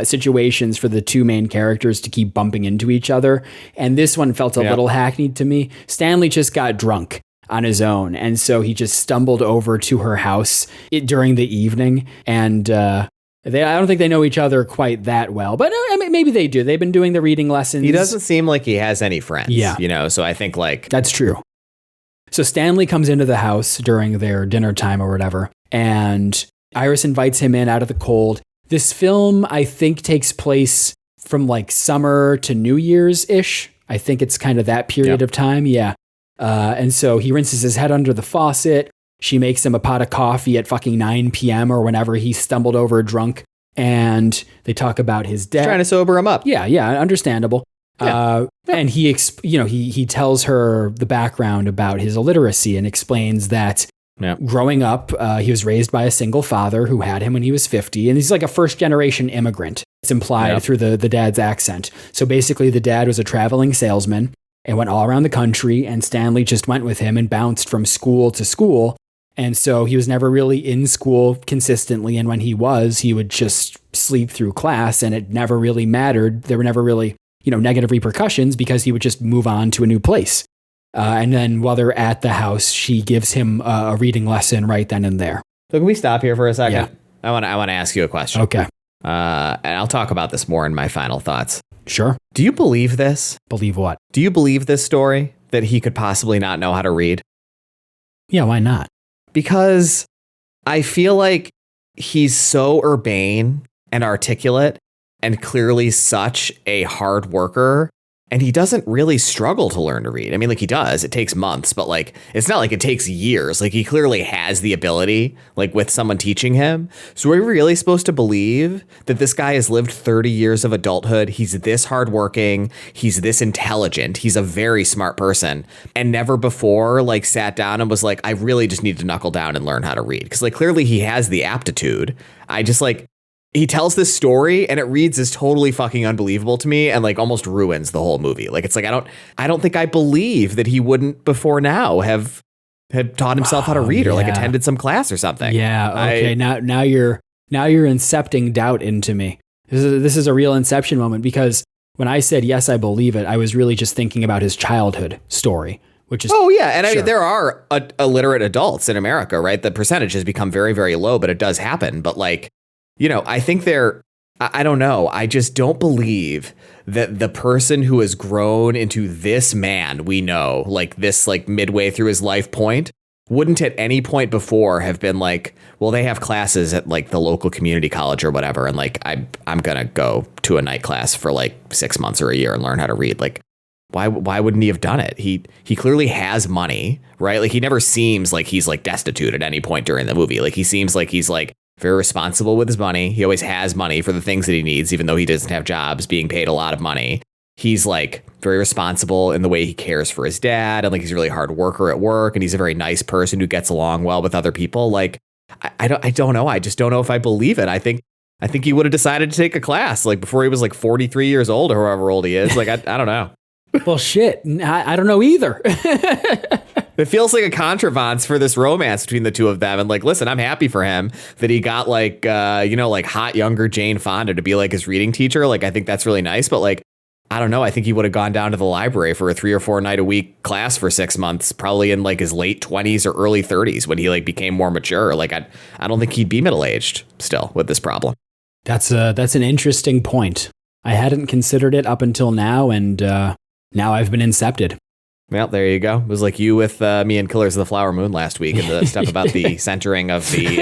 situations for the two main characters to keep bumping into each other. And this one felt a little hackneyed to me. Stanley just got drunk on his own. And so he just stumbled over to her house during the evening and, I don't think they know each other quite that well, but I mean, maybe they do. They've been doing the reading lessons.
He doesn't seem like he has any friends.
Yeah.
So I think like...
That's true. So Stanley comes into the house during their dinner time or whatever, and Iris invites him in out of the cold. This film, I think, takes place from like summer to New Year's-ish. I think it's kind of that period of time. Yeah. And so he rinses his head under the faucet. She makes him a pot of coffee at fucking 9 p.m. or whenever he stumbled over drunk. And they talk about his death.
Trying to sober him up.
Yeah, understandable. Yeah. And he tells her the background about his illiteracy and explains that growing up, he was raised by a single father who had him when he was 50. And he's like a first generation immigrant. It's implied through the dad's accent. So basically the dad was a traveling salesman and went all around the country. And Stanley just went with him and bounced from school to school. And so he was never really in school consistently. And when he was, he would just sleep through class, and it never really mattered. There were never really, negative repercussions because he would just move on to a new place. And then while they're at the house, she gives him a reading lesson right then and there.
So can we stop here for a second?
Yeah.
I want to ask you a question.
Okay.
And I'll talk about this more in my final thoughts.
Sure.
Do you believe this?
Believe what?
Do you believe this story that he could possibly not know how to read?
Yeah, why not?
Because I feel like he's so urbane and articulate and clearly such a hard worker. And he doesn't really struggle to learn to read. I mean, like he does. It takes months, but like it's not like it takes years. Like he clearly has the ability, like with someone teaching him. So are we really supposed to believe that this guy has lived 30 years of adulthood? He's this hardworking. He's this intelligent. He's a very smart person, and never before like sat down and was like, I really just need to knuckle down and learn how to read. Because like clearly he has the aptitude. I just like. He tells this story and it reads as totally fucking unbelievable to me and like almost ruins the whole movie. Like it's like I don't think I believe that he wouldn't before now have had taught himself how to read or like attended some class or something.
Yeah. Okay. Now you're incepting doubt into me. This is a real inception moment, because when I said yes, I believe it, I was really just thinking about his childhood story, which is
and I mean, there are illiterate adults in America, right? The percentage has become very, very low, but it does happen. But like. I think I don't know. I just don't believe that the person who has grown into this man we know, like this, like midway through his life point, wouldn't at any point before have been like, well, they have classes at like the local community college or whatever. And like, I'm going to go to a night class for like 6 months or a year and learn how to read. Like, why wouldn't he have done it? He clearly has money, right? Like he never seems like he's like destitute at any point during the movie. Like he seems like he's like very responsible with his money. He always has money for the things that he needs, even though he doesn't have jobs, being paid a lot of money. He's like very responsible in the way he cares for his dad. And like, he's a really hard worker at work. And he's a very nice person who gets along well with other people. Like, I don't know. I just don't know if I believe it. I think he would have decided to take a class like before he was like 43 years old or however old he is. Like, I don't know.
Well, shit. I don't know either.
It feels like a contrivance for this romance between the two of them. And like, listen, I'm happy for him that he got like, like hot younger Jane Fonda to be like his reading teacher. Like, I think that's really nice. But like, I don't know. I think he would have gone down to the library for a 3 or 4 night a week class for 6 months, probably in like his late 20s or early 30s when he like became more mature. Like, I don't think he'd be middle aged still with this problem.
That's an interesting point. I hadn't considered it up until now. And now I've been incepted.
Well, there you go. It was like you with me and Killers of the Flower Moon last week, and the stuff about the centering of the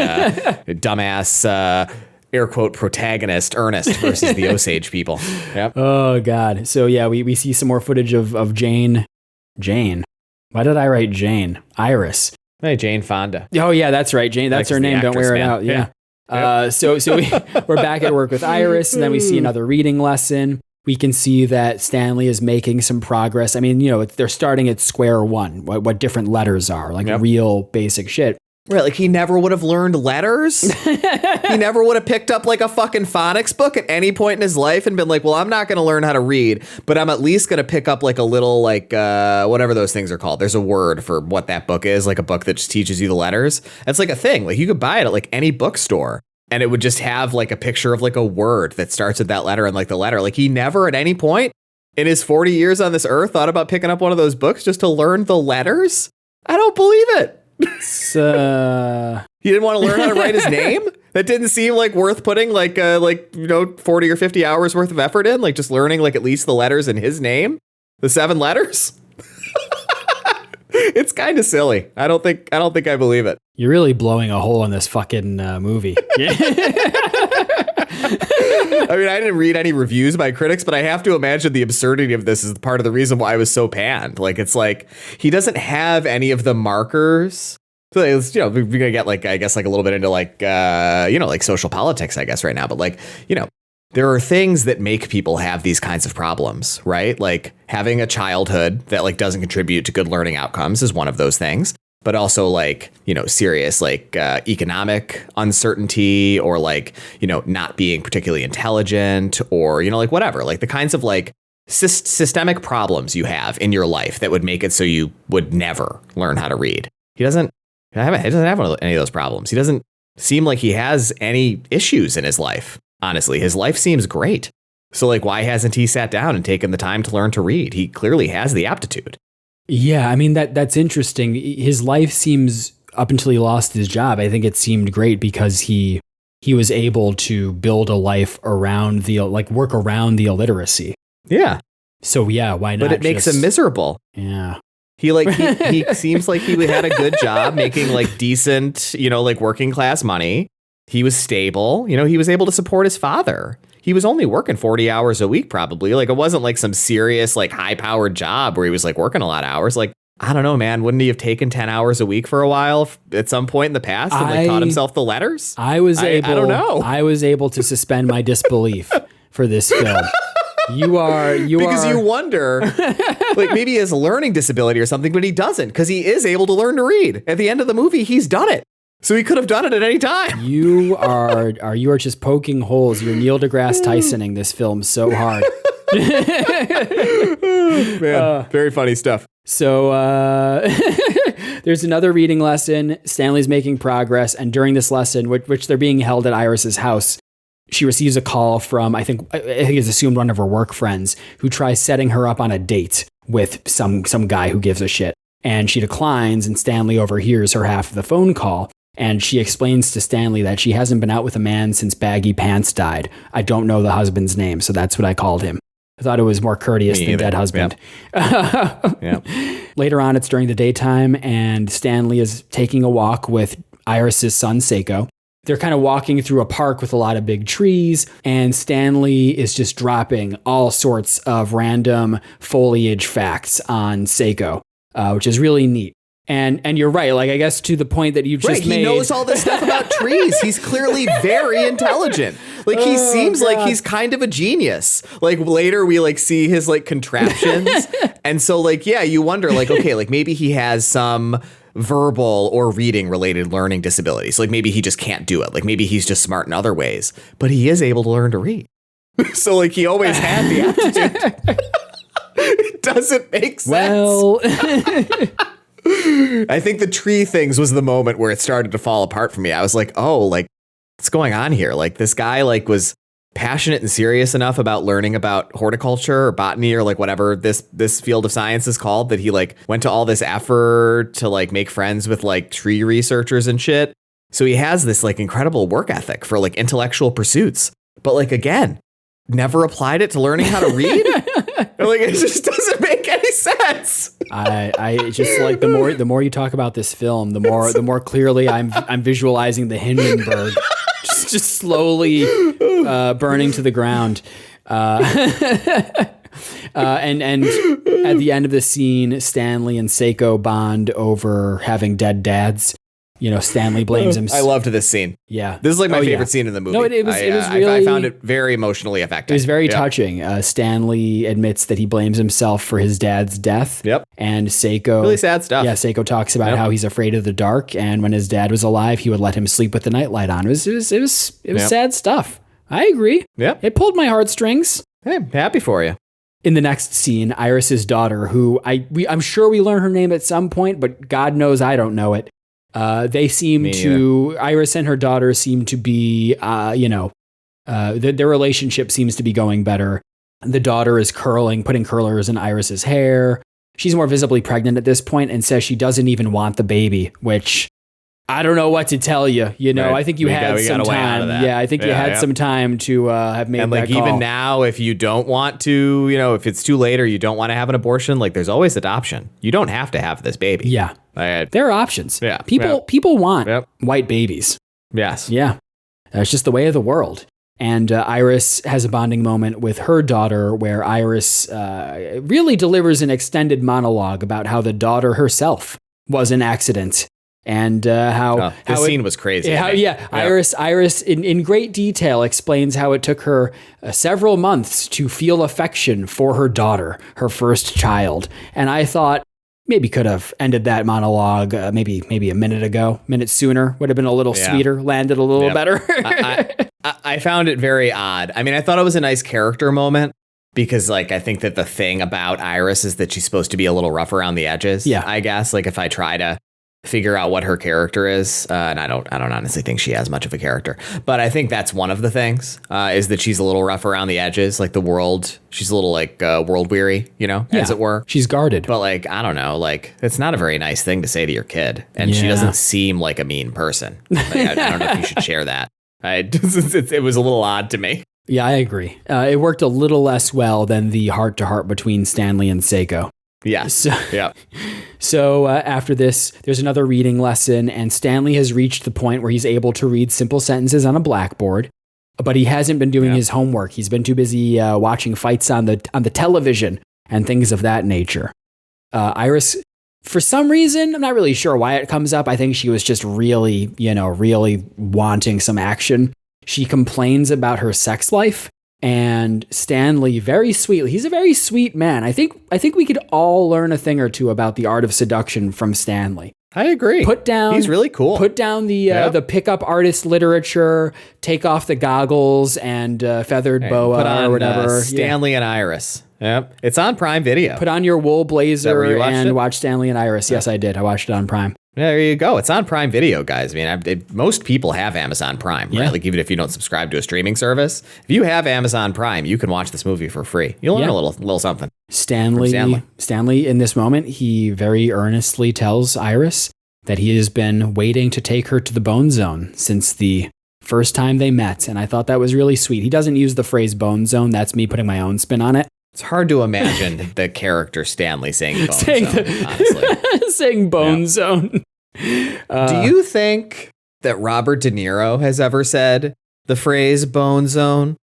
dumbass, air quote, protagonist, Ernest, versus the Osage people. Yep.
Oh, God. So, yeah, we see some more footage of Jane. Jane? Why did I write Jane? Iris.
Hey, Jane Fonda.
Oh, yeah, that's right. Jane, that's her name. Actress, don't wear it out. Yeah. So we're back at work with Iris, and then we see another reading lesson. We can see that Stanley is making some progress. I mean, they're starting at square one, what different letters are, like real basic shit.
Right, like he never would have learned letters. He never would have picked up like a fucking phonics book at any point in his life and been like, well, I'm not going to learn how to read, but I'm at least going to pick up like a little like whatever those things are called. There's a word for what that book is, like a book that just teaches you the letters. That's like a thing. Like you could buy it at like any bookstore. And it would just have like a picture of like a word that starts with that letter and like the letter. Like he never at any point in his 40 years on this earth thought about picking up one of those books just to learn the letters. I don't believe it. He didn't want to learn how to write his name? That didn't seem like worth putting like 40 or 50 hours worth of effort in, like just learning like at least the letters in his name, the 7 letters. It's kind of silly. I don't think I believe it.
You're really blowing a hole in this fucking movie.
I mean, I didn't read any reviews by critics, but I have to imagine the absurdity of this is part of the reason why I was so panned. Like, it's like he doesn't have any of the markers. So it's, we're gonna get like, I guess, like a little bit into like, like social politics, I guess, right now. But like, there are things that make people have these kinds of problems, right? Like having a childhood that like doesn't contribute to good learning outcomes is one of those things. But also like, serious like economic uncertainty or like, not being particularly intelligent or, like whatever, like the kinds of like systemic problems you have in your life that would make it so you would never learn how to read. He doesn't have any of those problems. He doesn't seem like he has any issues in his life. honestly. His life seems great. So, like, why hasn't he sat down and taken the time to learn to read? He clearly has the aptitude.
Yeah, I mean, that's interesting. His life seems, up until he lost his job, I think it seemed great because he was able to build a life around work around the illiteracy.
Yeah.
So yeah, why not?
But it makes him miserable.
Yeah.
He seems like he had a good job making like decent, like working class money. He was stable. He was able to support his father. He was only working 40 hours a week, probably. Like, it wasn't like some serious, like, high-powered job where he was, like, working a lot of hours. Like, I don't know, man. Wouldn't he have taken 10 hours a week for a while at some point in the past and, like, taught himself the letters?
I don't
know.
I was able to suspend my disbelief for this film. Because
you wonder, like, maybe he has a learning disability or something, but he doesn't, because he is able to learn to read. At the end of the movie, he's done it. So he could have done it at any time.
You are just poking holes. You're Neil deGrasse Tysoning this film so hard.
Man, very funny stuff.
So there's another reading lesson. Stanley's making progress, and during this lesson, which they're being held at Iris's house, she receives a call from I think it's assumed one of her work friends who tries setting her up on a date with some guy who gives a shit, and she declines, and Stanley overhears her half of the phone call. And she explains to Stanley that she hasn't been out with a man since Baggy Pants died. I don't know the husband's name, so that's what I called him. I thought it was more courteous than dead husband.
Yep.
Later on, it's during the daytime, and Stanley is taking a walk with Iris's son, Seiko. They're kind of walking through a park with a lot of big trees, and Stanley is just dropping all sorts of random foliage facts on Seiko, which is really neat. And you're right, like, I guess to the point that you just made.
He knows all this stuff about trees. He's clearly very intelligent. Like, he seems like he's kind of a genius. Like, later we, like, see his, like, contraptions. And so, like, yeah, you wonder, like, okay, like, maybe he has some verbal or reading related learning disabilities. Like, maybe he just can't do it. Like, maybe he's just smart in other ways. But he is able to learn to read. So, like, he always had the aptitude. It doesn't make sense.
Well...
I think the tree things was the moment where it started to fall apart for me. I was like, oh, like, what's going on here? Like, this guy, like, was passionate and serious enough about learning about horticulture or botany or, like, whatever this field of science is called, that he, like, went to all this effort to, like, make friends with, like, tree researchers and shit. So he has this, like, incredible work ethic for, like, intellectual pursuits. But, like, again, never applied it to learning how to read. Like, it just doesn't make any sense.
I just, like, the more you talk about this film, the more clearly I'm visualizing the Hindenburg just slowly burning to the ground. And at the end of the scene, Stanley and Seiko bond over having dead dads. Stanley blames him.
I loved this scene.
Yeah.
This is like my favorite scene in the movie.
No, it was really...
I found it very emotionally affecting.
It was very touching. Stanley admits that he blames himself for his dad's death.
Yep.
And Seiko...
Really sad stuff.
Yeah, Seiko talks about how he's afraid of the dark, and when his dad was alive, he would let him sleep with the nightlight on. It was sad stuff. I agree.
Yep.
It pulled my heartstrings.
Hey, happy for you.
In the next scene, Iris's daughter, who I'm sure we learn her name at some point, but God knows I don't know it. They seem Iris and her daughter seem to be, their relationship seems to be going better. The daughter is putting curlers in Iris's hair. She's more visibly pregnant at this point and says she doesn't even want the baby, which I don't know what to tell you. Right. I think you had some time. Yeah, I think you had some time to have made that call.
And, like, even now, if you don't want to, if it's too late or you don't want to have an abortion, like, there's always adoption. You don't have to have this baby.
Yeah. There are options.
Yeah.
People want white babies.
Yes.
Yeah. It's just the way of the world. And Iris has a bonding moment with her daughter where Iris really delivers an extended monologue about how the daughter herself was an accident. And how
scene was crazy.
Iris in great detail explains how it took her several months to feel affection for her daughter, her first child. And I thought maybe could have ended that monologue maybe a minute sooner. Would have been a little sweeter, landed a little better.
I found it very odd. I mean, I thought it was a nice character moment. Because, like, I think that the thing about Iris is that she's supposed to be a little rough around the edges.
Yeah.
I guess, like, if I try to figure out what her character is. And I don't honestly think she has much of a character, but I think that's one of the things, is that she's a little rough around the edges, like the world. She's a little like world weary, as it were.
She's guarded.
But like, I don't know, like it's not a very nice thing to say to your kid. And she doesn't seem like a mean person. Like, I don't know if you should share that. It was a little odd to me.
Yeah, I agree. It worked a little less well than the heart-to-heart between Stanley and Seiko.
Yeah.
So after this, there's another reading lesson, and Stanley has reached the point where he's able to read simple sentences on a blackboard, but he hasn't been doing his homework. He's been too busy watching fights on the television and things of that nature. Iris, for some reason, I'm not really sure why it comes up. I think she was just really wanting some action. She complains about her sex life. And Stanley, very sweetly, he's a very sweet man. I think we could all learn a thing or two about the art of seduction from Stanley.
I agree. He's really cool.
Put down the pickup artist literature, take off the goggles and feathered boa
put on,
or whatever.
Stanley and Iris. Yep. It's on Prime Video.
Put on your wool blazer and
it?
watch Stanley and Iris. Yes, I did. I watched it on Prime.
There you go. It's on Prime Video, guys. I mean, most people have Amazon Prime, right? Like, even if you don't subscribe to a streaming service, if you have Amazon Prime, you can watch this movie for free. You'll learn a little something.
Stanley, in this moment, he very earnestly tells Iris that he has been waiting to take her to the Bone Zone since the first time they met. And I thought that was really sweet. He doesn't use the phrase Bone Zone. That's me putting my own spin on it.
It's hard to imagine the character Stanley saying Bone Zone, honestly.
Saying Bone Zone.
Do you think that Robert De Niro has ever said the phrase Bone Zone?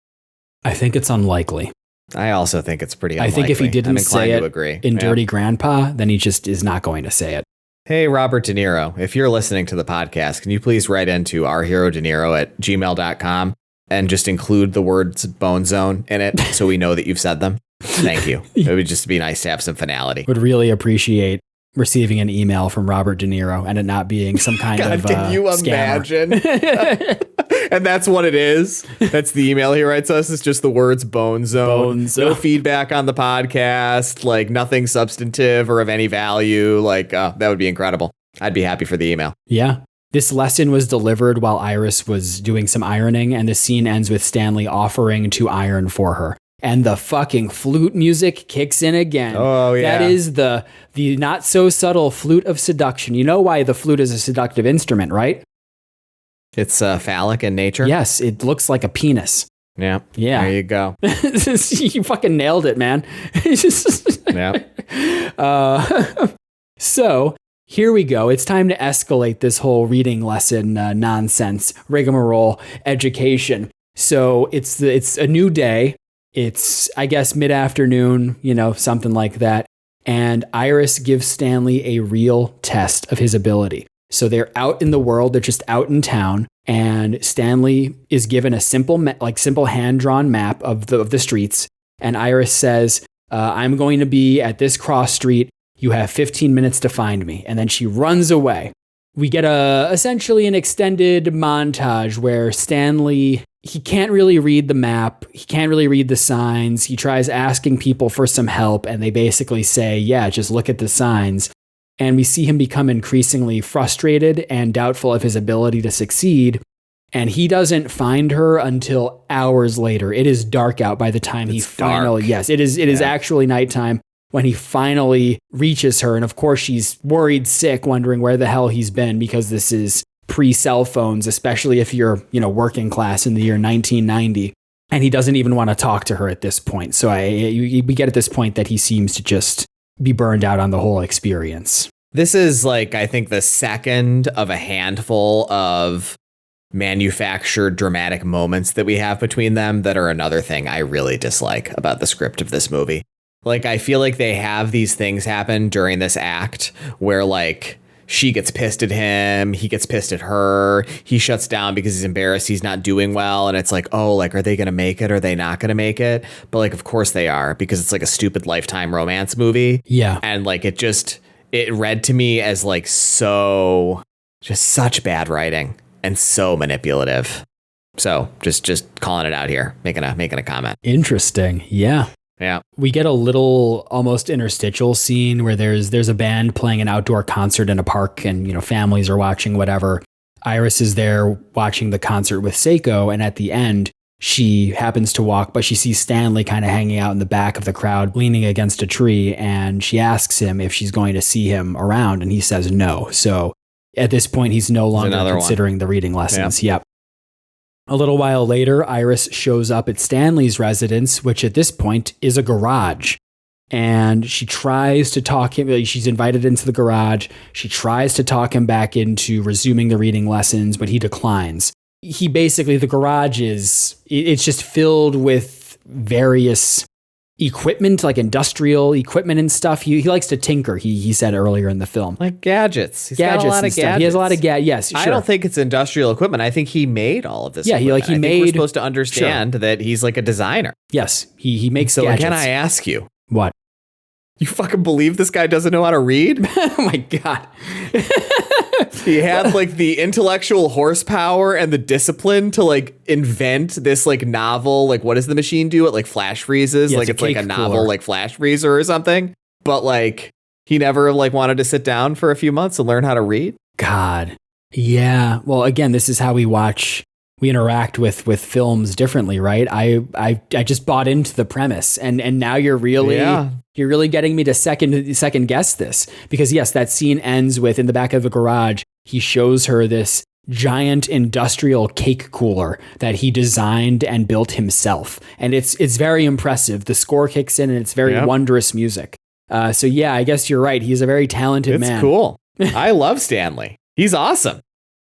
I think it's unlikely.
I also think it's pretty unlikely.
I think if he didn't say it in Dirty Grandpa, then he just is not going to say it.
Hey, Robert De Niro, if you're listening to the podcast, can you please write into ourherodeniro@gmail.com and just include the words Bone Zone in it so we know that you've said them? Thank you. It would just be nice to have some finality.
Would really appreciate receiving an email from Robert De Niro and it not being some kind of
can you imagine? And that's what it is. That's the email he writes us. It's just the words Bone Zone. No feedback on the podcast, like nothing substantive or of any value. Like that would be incredible. I'd be happy for the email.
Yeah. This lesson was delivered while Iris was doing some ironing, and the scene ends with Stanley offering to iron for her. And the fucking flute music kicks in again.
Oh, yeah.
That is the not so subtle flute of seduction. You know why the flute is a seductive instrument, right?
It's phallic in nature?
Yes, it looks like a penis.
Yeah. There you go.
You fucking nailed it, man.
Yeah.
So here we go. It's time to escalate this whole reading lesson nonsense, rigmarole, education. So it's a new day. It's, I guess, mid-afternoon, something like that. And Iris gives Stanley a real test of his ability. So they're out in the world. They're just out in town. And Stanley is given a simple hand-drawn map of the streets. And Iris says, I'm going to be at this cross street. You have 15 minutes to find me. And then she runs away. We get essentially an extended montage where Stanley, he can't really read the map. He can't really read the signs. He tries asking people for some help, and they basically say, yeah, just look at the signs. And we see him become increasingly frustrated and doubtful of his ability to succeed. And he doesn't find her until hours later. It is dark out by the time he finally, yes, it is actually nighttime when he finally reaches her. And of course, she's worried sick, wondering where the hell he's been, because this is pre-cell phones, especially if you're, working class in the year 1990. And he doesn't even want to talk to her at this point. So we get at this point that he seems to just be burned out on the whole experience.
This is I think the second of a handful of manufactured dramatic moments that we have between them that are another thing I really dislike about the script of this movie. I feel like they have these things happen during this act where she gets pissed at him, he gets pissed at her, he shuts down because he's embarrassed he's not doing well, and it's are they gonna make it, or are they not gonna make it? But of course they are, because it's a stupid Lifetime romance movie.
Yeah.
And it read to me as so just such bad writing and so manipulative. So just calling it out here, making a comment.
Interesting. Yeah.
Yeah.
We get a little almost interstitial scene where there's a band playing an outdoor concert in a park and, families are watching whatever. Iris is there watching the concert with Seiko, and at the end, she happens to walk, but she sees Stanley kind of hanging out in the back of the crowd, leaning against a tree, and she asks him if she's going to see him around, and he says no. So at this point, he's no longer considering the reading lessons. Yep. A little while later, Iris shows up at Stanley's residence, which at this point is a garage. And she tries to talk him, she's invited into the garage. She tries to talk him back into resuming the reading lessons, but he declines. The garage it's just filled with various equipment, like industrial equipment and stuff. He likes to tinker, he said earlier in the film.
Like gadgets.
He's got a lot of gadgets. He has a lot of gadgets. Yes, sure.
I don't think it's industrial equipment. I think he made all of this.
Yeah,
I think we're supposed to understand that he's like a designer.
Yes, he makes gadgets.
So can I ask you?
What?
You fucking believe this guy doesn't know how to read?
Oh my God.
He had like the intellectual horsepower and the discipline to like invent this like novel. Like, what does the machine do? It like flash freezes.
Yeah,
like it's like a novel like flash freezer or something. But like he never like wanted to sit down for a few months and learn how to read.
God. Yeah. Well, again, this is how we interact with films differently, right? I just bought into the premise, and now you're really getting me to second guess this, because yes, that scene ends with, in the back of the garage, he shows her this giant industrial cake cooler that he designed and built himself, and it's very impressive. The score kicks in, and it's very wondrous music. So yeah, I guess you're right. He's a very talented man.
It's cool. I love Stanley. He's awesome.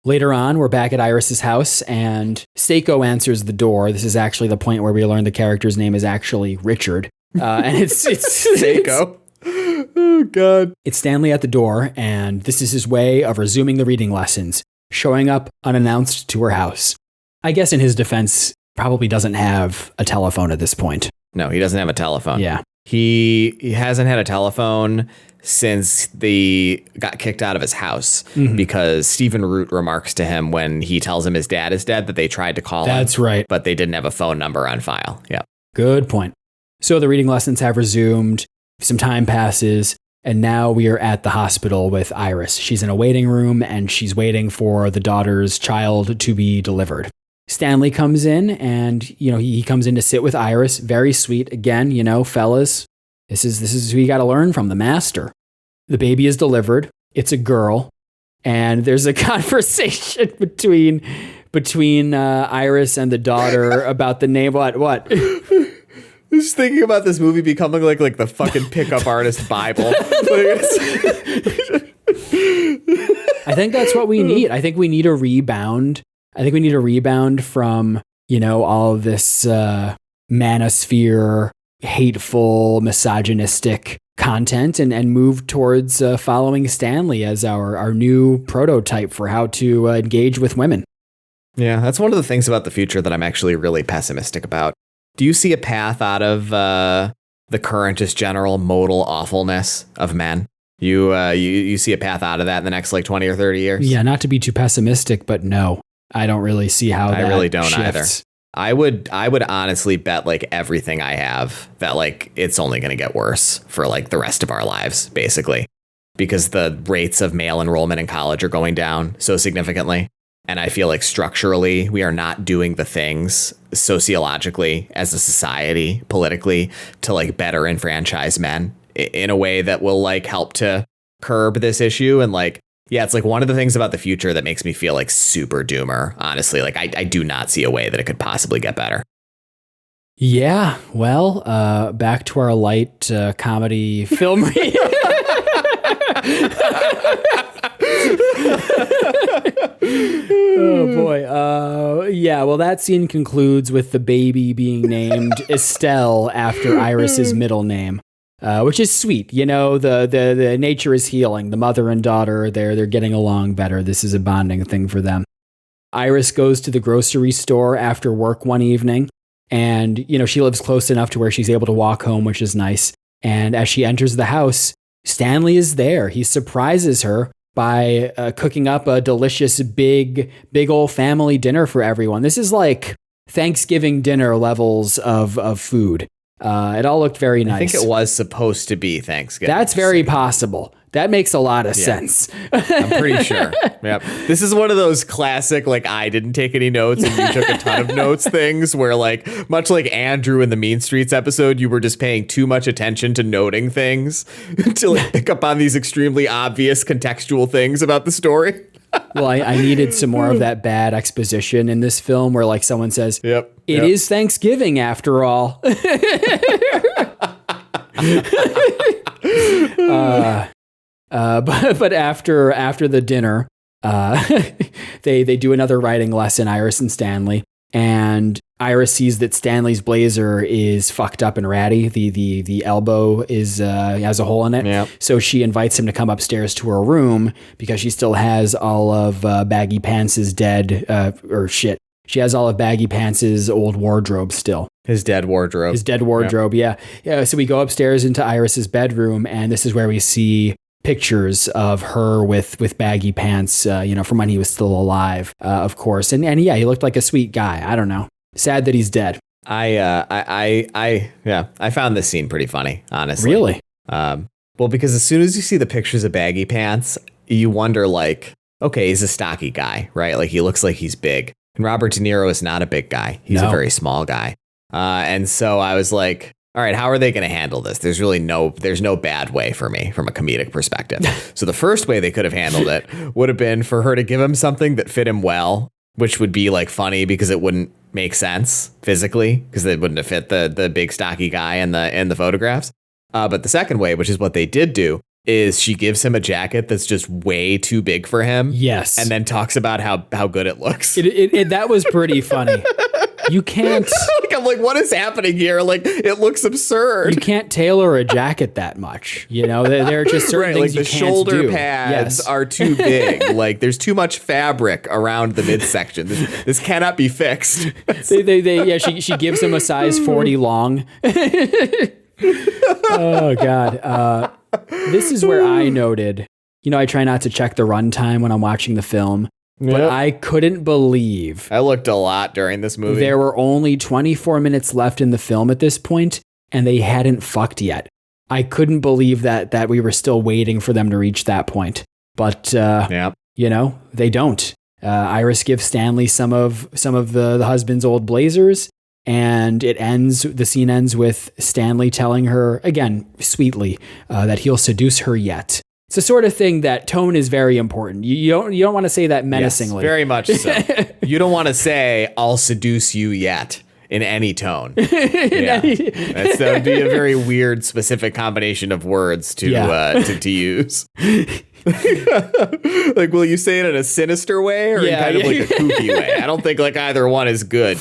Later on, we're back at Iris's house, and Seiko answers the door. This is actually the point where we learn the character's name is actually Richard. And it's
Seiko. Oh, God.
It's Stanley at the door, and this is his way of resuming the reading lessons, showing up unannounced to her house. I guess in his defense, probably doesn't have a telephone at this point.
No, he doesn't have a telephone.
Yeah.
He hasn't had a telephone since they got kicked out of his house, because Stephen Root remarks to him when he tells him his dad is dead that they tried to call him.
That's right.
But they didn't have a phone number on file. Yeah.
Good point. So the reading lessons have resumed. Some time passes, and now we are at the hospital with Iris. She's in a waiting room, and she's waiting for the daughter's child to be delivered. Stanley comes in, and he comes in to sit with Iris. Very sweet. Again, fellas, this is who you got to learn from, the master. The baby is delivered. It's a girl, and there's a conversation between Iris and the daughter about the name. What?
Just thinking about this movie becoming like the fucking pickup artist Bible.
I think that's what we need. I think we need a rebound. From, all of this manosphere, hateful, misogynistic content, and move towards following Stanley as our new prototype for how to engage with women.
Yeah, that's one of the things about the future that I'm actually really pessimistic about. Do you see a path out of the current just general modal awfulness of men? You see a path out of that in the next 20 or 30 years?
Yeah, not to be too pessimistic, but no, I don't really see how that
I really don't
shifts.
either. I would honestly bet everything I have that it's only going to get worse for the rest of our lives, basically, because the rates of male enrollment in college are going down so significantly. And I feel structurally, we are not doing the things sociologically as a society, politically, to better enfranchise men in a way that will help to curb this issue. And it's one of the things about the future that makes me feel super doomer. Honestly, I do not see a way that it could possibly get better.
Yeah, well, back to our light comedy film. Oh boy. Yeah, well, that scene concludes with the baby being named Estelle after Iris's middle name, which is sweet. The nature is healing. The mother and daughter, they're getting along better. This is a bonding thing for them. Iris goes to the grocery store after work one evening, and she lives close enough to where she's able to walk home, which is nice. And as she enters the house, Stanley is there. He surprises her by cooking up a delicious big old family dinner for everyone. This is like Thanksgiving dinner levels of food. It all looked very nice.
I think it was supposed to be Thanksgiving.
That's very possible. That makes a lot of sense.
I'm pretty sure. Yep. This is one of those classic, like, I didn't take any notes and you took a ton of notes things where, like, much like Andrew in the Mean Streets episode, you were just paying too much attention to noting things to like, pick up on these extremely obvious contextual things about the story.
Well, I needed some more of that bad exposition in this film where, like, someone says, "It is Thanksgiving after all." But after the dinner, they do another writing lesson, Iris and Stanley, and Iris sees that Stanley's blazer is fucked up and ratty. The elbow is has a hole in it. Yep. So she invites him to come upstairs to her room because she still has all of Baggy Pants' dead shit. She has all of Baggy Pants' old wardrobe still.
His dead wardrobe.
Yep. Yeah. So we go upstairs into Iris's bedroom, and this is where we see pictures of her with Baggy Pants, from when he was still alive, of course. And yeah, he looked like a sweet guy. I don't know. Sad that he's dead.
I found this scene pretty funny, honestly.
Really?
Well, because as soon as you see the pictures of Baggy Pants, you wonder, like, okay, he's a stocky guy, right? Like, he looks like he's big. And Robert De Niro is not a big guy. He's a very small guy. And so I was like, all right, how are they going to handle this? There's no bad way for me from a comedic perspective. So the first way they could have handled it would have been for her to give him something that fit him well, which would be like funny because it wouldn't make sense physically because it wouldn't have fit the big stocky guy in the photographs. But the second way, which is what they did do, is she gives him a jacket that's just way too big for him.
Yes.
And then talks about how good it looks.
That was pretty funny. You can't...
I'm like, what is happening here? Like, it looks absurd.
You can't tailor a jacket that much. There are just certain things you can't do.
Like, the shoulder pads are too big. Like, there's too much fabric around the midsection. This cannot be fixed.
She gives him a size 40 long. Oh, God. This is where I noted, I try not to check the runtime when I'm watching the film. But I couldn't believe.
I looked a lot during this movie.
There were only 24 minutes left in the film at this point, and they hadn't fucked yet. I couldn't believe that we were still waiting for them to reach that point. But, they don't. Iris gives Stanley some of the husband's old blazers, and the scene ends with Stanley telling her, again, sweetly, that he'll seduce her yet. It's the sort of thing that tone is very important. You don't want to say that menacingly.
Yes, very much so. You don't want to say, I'll seduce you yet in any tone. That would be a very weird, specific combination of words to use. Like, will you say it in a sinister way or in kind of like a kooky way? I don't think like either one is good.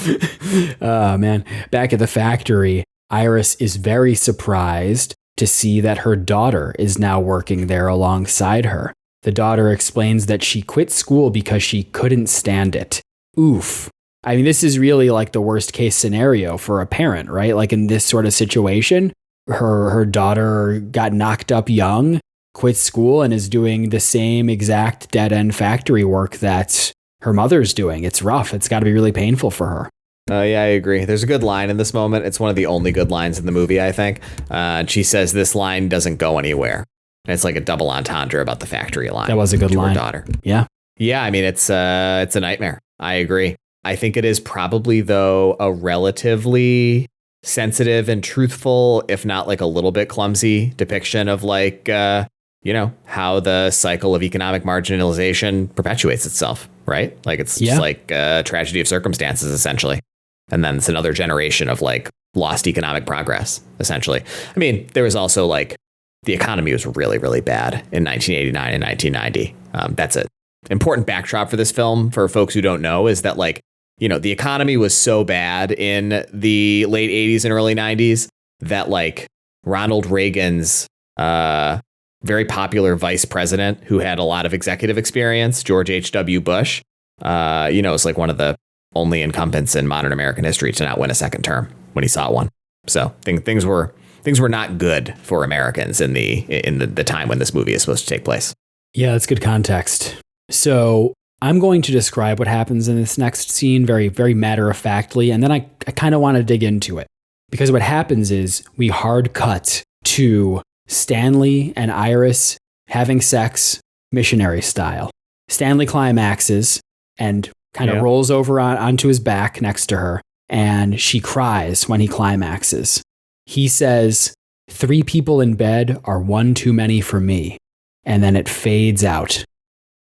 Oh, man. Back at the factory, Iris is very surprised to see that her daughter is now working there alongside her. The daughter explains that she quit school because she couldn't stand it. Oof. I mean, this is really like the worst case scenario for a parent, right? Like in this sort of situation, her daughter got knocked up young, quit school, and is doing the same exact dead-end factory work that her mother's doing. It's rough. It's got to be really painful for her.
Yeah, I agree. There's a good line in this moment. It's one of the only good lines in the movie, I think. She says this line doesn't go anywhere. And it's like a double entendre about the factory line.
That was a good line.
Her daughter.
Yeah.
Yeah, I mean, it's a nightmare. I agree. I think it is probably, though, a relatively sensitive and truthful, if not like a little bit clumsy depiction of like, how the cycle of economic marginalization perpetuates itself, right? Like it's just like a tragedy of circumstances, essentially. And then it's another generation of like lost economic progress, essentially. I mean, there was also like the economy was really, really bad in 1989 and 1990. That's an important backdrop for this film for folks who don't know is that like, the economy was so bad in the late 80s and early 90s that like Ronald Reagan's very popular vice president who had a lot of executive experience, George H.W. Bush, is like one of the only incumbents in modern American history to not win a second term when he sought one. So things were not good for Americans in the time when this movie is supposed to take place.
Yeah, that's good context. So I'm going to describe what happens in this next scene very, very matter-of-factly, and then I kind of want to dig into it. Because what happens is we hard cut to Stanley and Iris having sex missionary style. Stanley climaxes and kind of rolls over onto his back next to her, and she cries when he climaxes. He says, 3 people in bed are one too many for me. And then it fades out.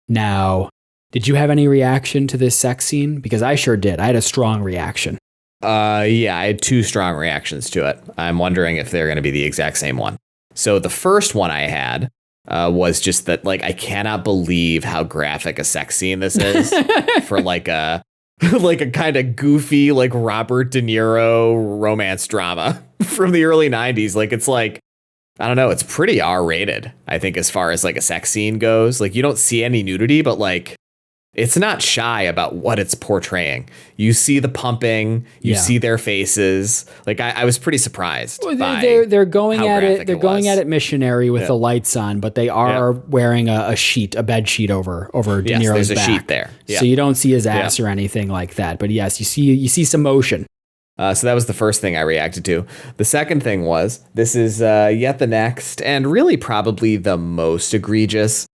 Now, did you have any reaction to this sex scene? Because I sure did. I had a strong reaction.
Yeah, I had 2 strong reactions to it. I'm wondering if they're going to be the exact same one. So the first one I had was just that, like, I cannot believe how graphic a sex scene this is for like a kind of goofy, like Robert De Niro romance drama from the early 90s. Like, it's like, I don't know, it's pretty R-rated, I think, as far as like a sex scene goes. Like, you don't see any nudity, but like, it's not shy about what it's portraying. You see the pumping, you see their faces. Like, I was pretty surprised.
Well,
by
they're going
how
at it.
graphic
They're going at it missionary with
Yeah.
the lights on, but they are wearing a bed sheet over De
Yes,
Niro's
there's a
back.
sheet there. Yeah.
So you don't see his ass or anything like that. But yes, you see some motion.
So that was the first thing I reacted to. The second thing was, this is yet the next and really probably the most egregious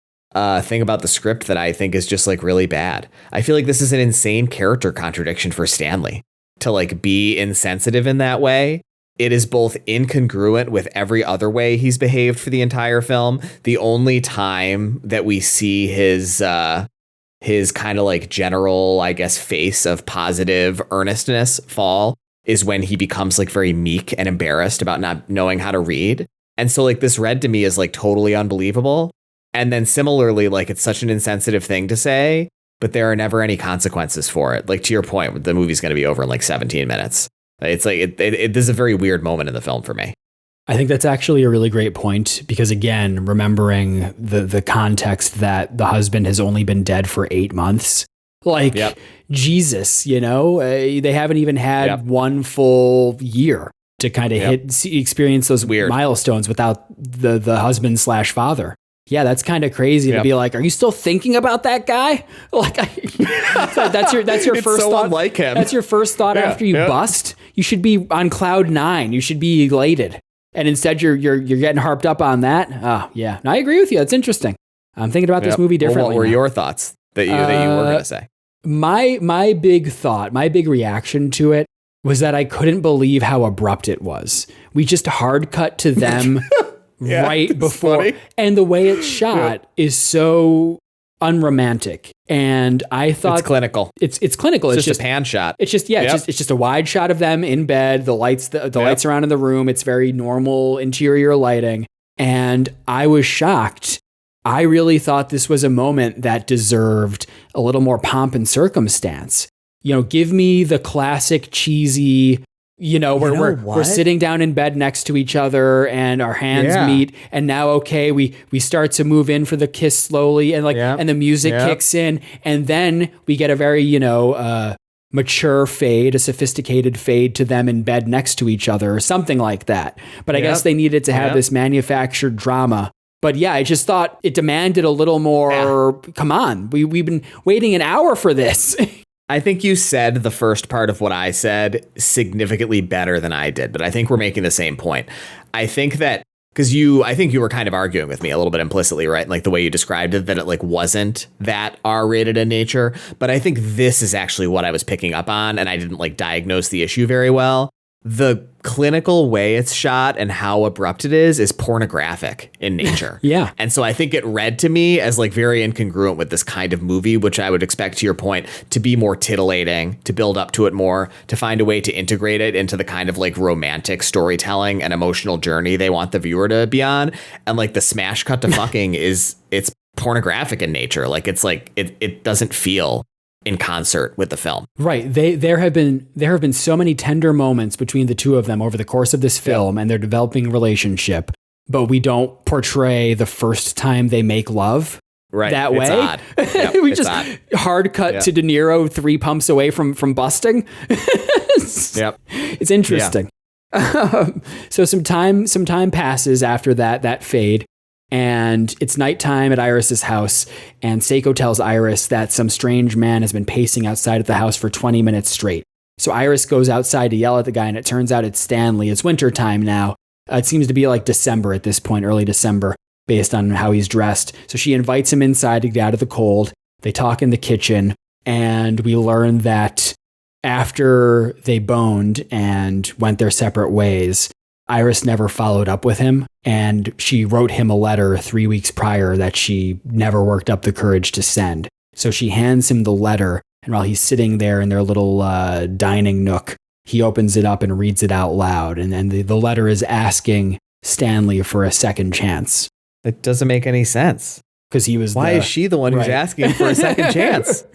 thing about the script that I think is just like really bad. I feel like this is an insane character contradiction for Stanley to like be insensitive in that way. It is both incongruent with every other way he's behaved for the entire film. The only time that we see his kind of like general, I guess, face of positive earnestness fall is when he becomes like very meek and embarrassed about not knowing how to read. And so like this read to me is like totally unbelievable. And then similarly, like, it's such an insensitive thing to say, but there are never any consequences for it. Like, to your point, the movie's going to be over in like 17 minutes. It's like, this is a very weird moment in the film for me.
I think that's actually a really great point because, again, remembering the context that the husband has only been dead for 8 months. Like, Jesus, you know, they haven't even had one full year to kind of experience those milestones without the husband/father. Yeah, that's kind of crazy to be like, are you still thinking about that guy? Like, that's your
it's
first
so
thought.
Unlike him.
That's your first thought after you bust. You should be on cloud 9. You should be elated, and instead you're getting harped up on that. Oh yeah, no, I agree with you. That's interesting. I'm thinking about this movie differently.
Well, what were
now.
your thoughts that you were going to say?
My big reaction to it was that I couldn't believe how abrupt it was. We just hard cut to them. Right before.
Funny.
And the way it's shot is so unromantic. And I thought
it's clinical.
It's clinical.
It's just a pan shot.
It's just it's just a wide shot of them in bed, the lights lights around in the room. It's very normal interior lighting. And I was shocked. I really thought this was a moment that deserved a little more pomp and circumstance. You know, give me the classic cheesy, we're sitting down in bed next to each other and our hands meet, and now we start to move in for the kiss slowly, and and the music kicks in, and then we get a very mature fade, a sophisticated fade to them in bed next to each other or something like that. But I guess they needed to have this manufactured drama. But yeah, I just thought it demanded a little more. Come on, we've been waiting an hour for this.
I think you said the first part of what I said significantly better than I did, but I think we're making the same point. I think that because I think you were kind of arguing with me a little bit implicitly, right? Like the way you described it, that it like wasn't that R-rated in nature. But I think this is actually what I was picking up on, and I didn't like diagnose the issue very well. The clinical way it's shot and how abrupt it is pornographic in nature.
Yeah.
And so I think it read to me as like very incongruent with this kind of movie, which I would expect, to your point, to be more titillating, to build up to it more, to find a way to integrate it into the kind of like romantic storytelling and emotional journey they want the viewer to be on. And like the smash cut to fucking it's pornographic in nature. Like it's like it doesn't feel in concert with the film.
Right. There have been so many tender moments between the two of them over the course of this film and their developing relationship, but we don't portray the first time they make love that way.
Odd. Yep,
we just odd. Hard cut to De Niro 3 pumps away from busting. It's interesting. So some time passes after that fade. And it's nighttime at Iris's house, and Seiko tells Iris that some strange man has been pacing outside of the house for 20 minutes straight. So Iris goes outside to yell at the guy, and it turns out it's Stanley. It's wintertime now. It seems to be like December at this point, early December, based on how he's dressed. So she invites him inside to get out of the cold. They talk in the kitchen, and we learn that after they boned and went their separate ways, Iris never followed up with him, and she wrote him a letter 3 weeks prior that she never worked up the courage to send. So she hands him the letter, and while he's sitting there in their little dining nook, he opens it up and reads it out loud. And then the letter is asking Stanley for a second chance.
It doesn't make any sense.
Because he was
Why is she the one who's asking for a second chance?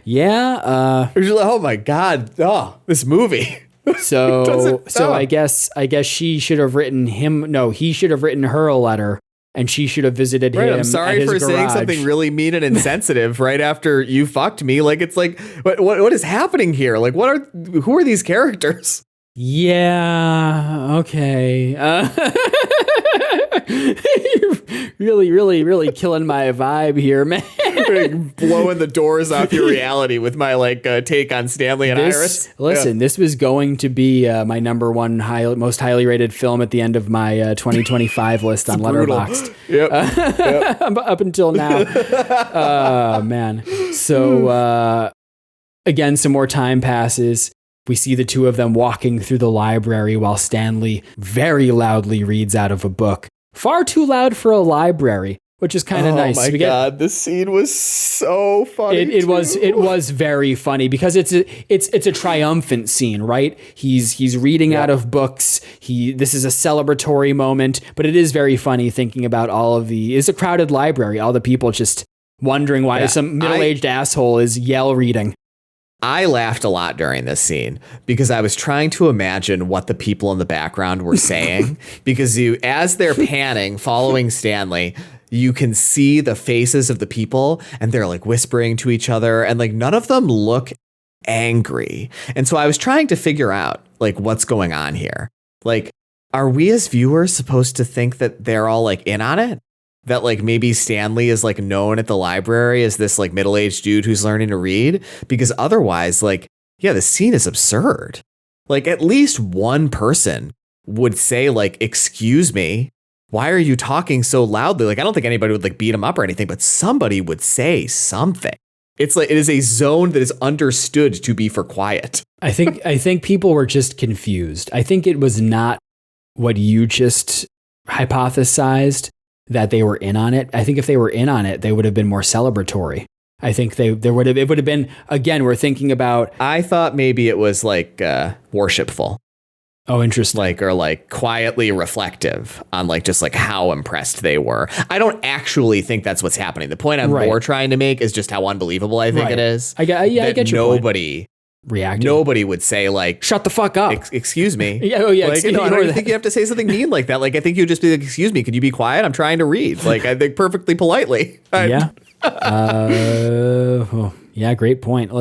Yeah.
Oh my God. Oh, this movie.
So I guess she should have written him. No, he should have written her a letter, and she should have visited him.
I'm sorry for saying something really mean and insensitive right after you fucked me. Like, it's like, what is happening here? Like, who are these characters?
Yeah. Okay. Really killing my vibe here, man.
Blowing the doors off your reality with my take on Stanley and Iris.
Listen, this was going to be my number one most highly rated film at the end of my 2025 list on Letterboxd.
Yep.
Up until now. Man. So again, some more time passes. We see the two of them walking through the library while Stanley very loudly reads out of a book. Far too loud for a library, which is kind of nice.
Oh my God, this scene was so funny.
It was very funny because it's a triumphant scene, right? He's reading out of books. This is a celebratory moment, but it is very funny thinking about it's a crowded library, all the people just wondering why some middle-aged asshole is yell reading.
I laughed a lot during this scene because I was trying to imagine what the people in the background were saying because as they're panning, following Stanley, you can see the faces of the people and they're like whispering to each other and like none of them look angry. And so I was trying to figure out like what's going on here. Like, are we as viewers supposed to think that they're all like in on it? That like maybe Stanley is like known at the library as this like middle-aged dude who's learning to read, because otherwise the scene is absurd. Like at least one person would say like, excuse me, why are you talking so loudly? Like, I don't think anybody would like beat him up or anything, but somebody would say something. It's like, it is a zone that is understood to be for quiet.
I think people were just confused. I think it was not what you just hypothesized, that they were in on it. I think if they were in on it, they would have been more celebratory. I think it would have been, again, we're thinking about.
I thought maybe it was like worshipful.
Oh, interesting.
Or quietly reflective on just how impressed they were. I don't actually think that's what's happening. The point I'm more trying to make is just how unbelievable I think it is.
I get your
point.
Reacting.
Nobody would say
shut the fuck up.
Excuse me.
Yeah.
I don't think you have to say something mean like that. I think you would just be like, excuse me, could you be quiet? I'm trying to read. I think perfectly politely.
Yeah. Yeah. Great point. In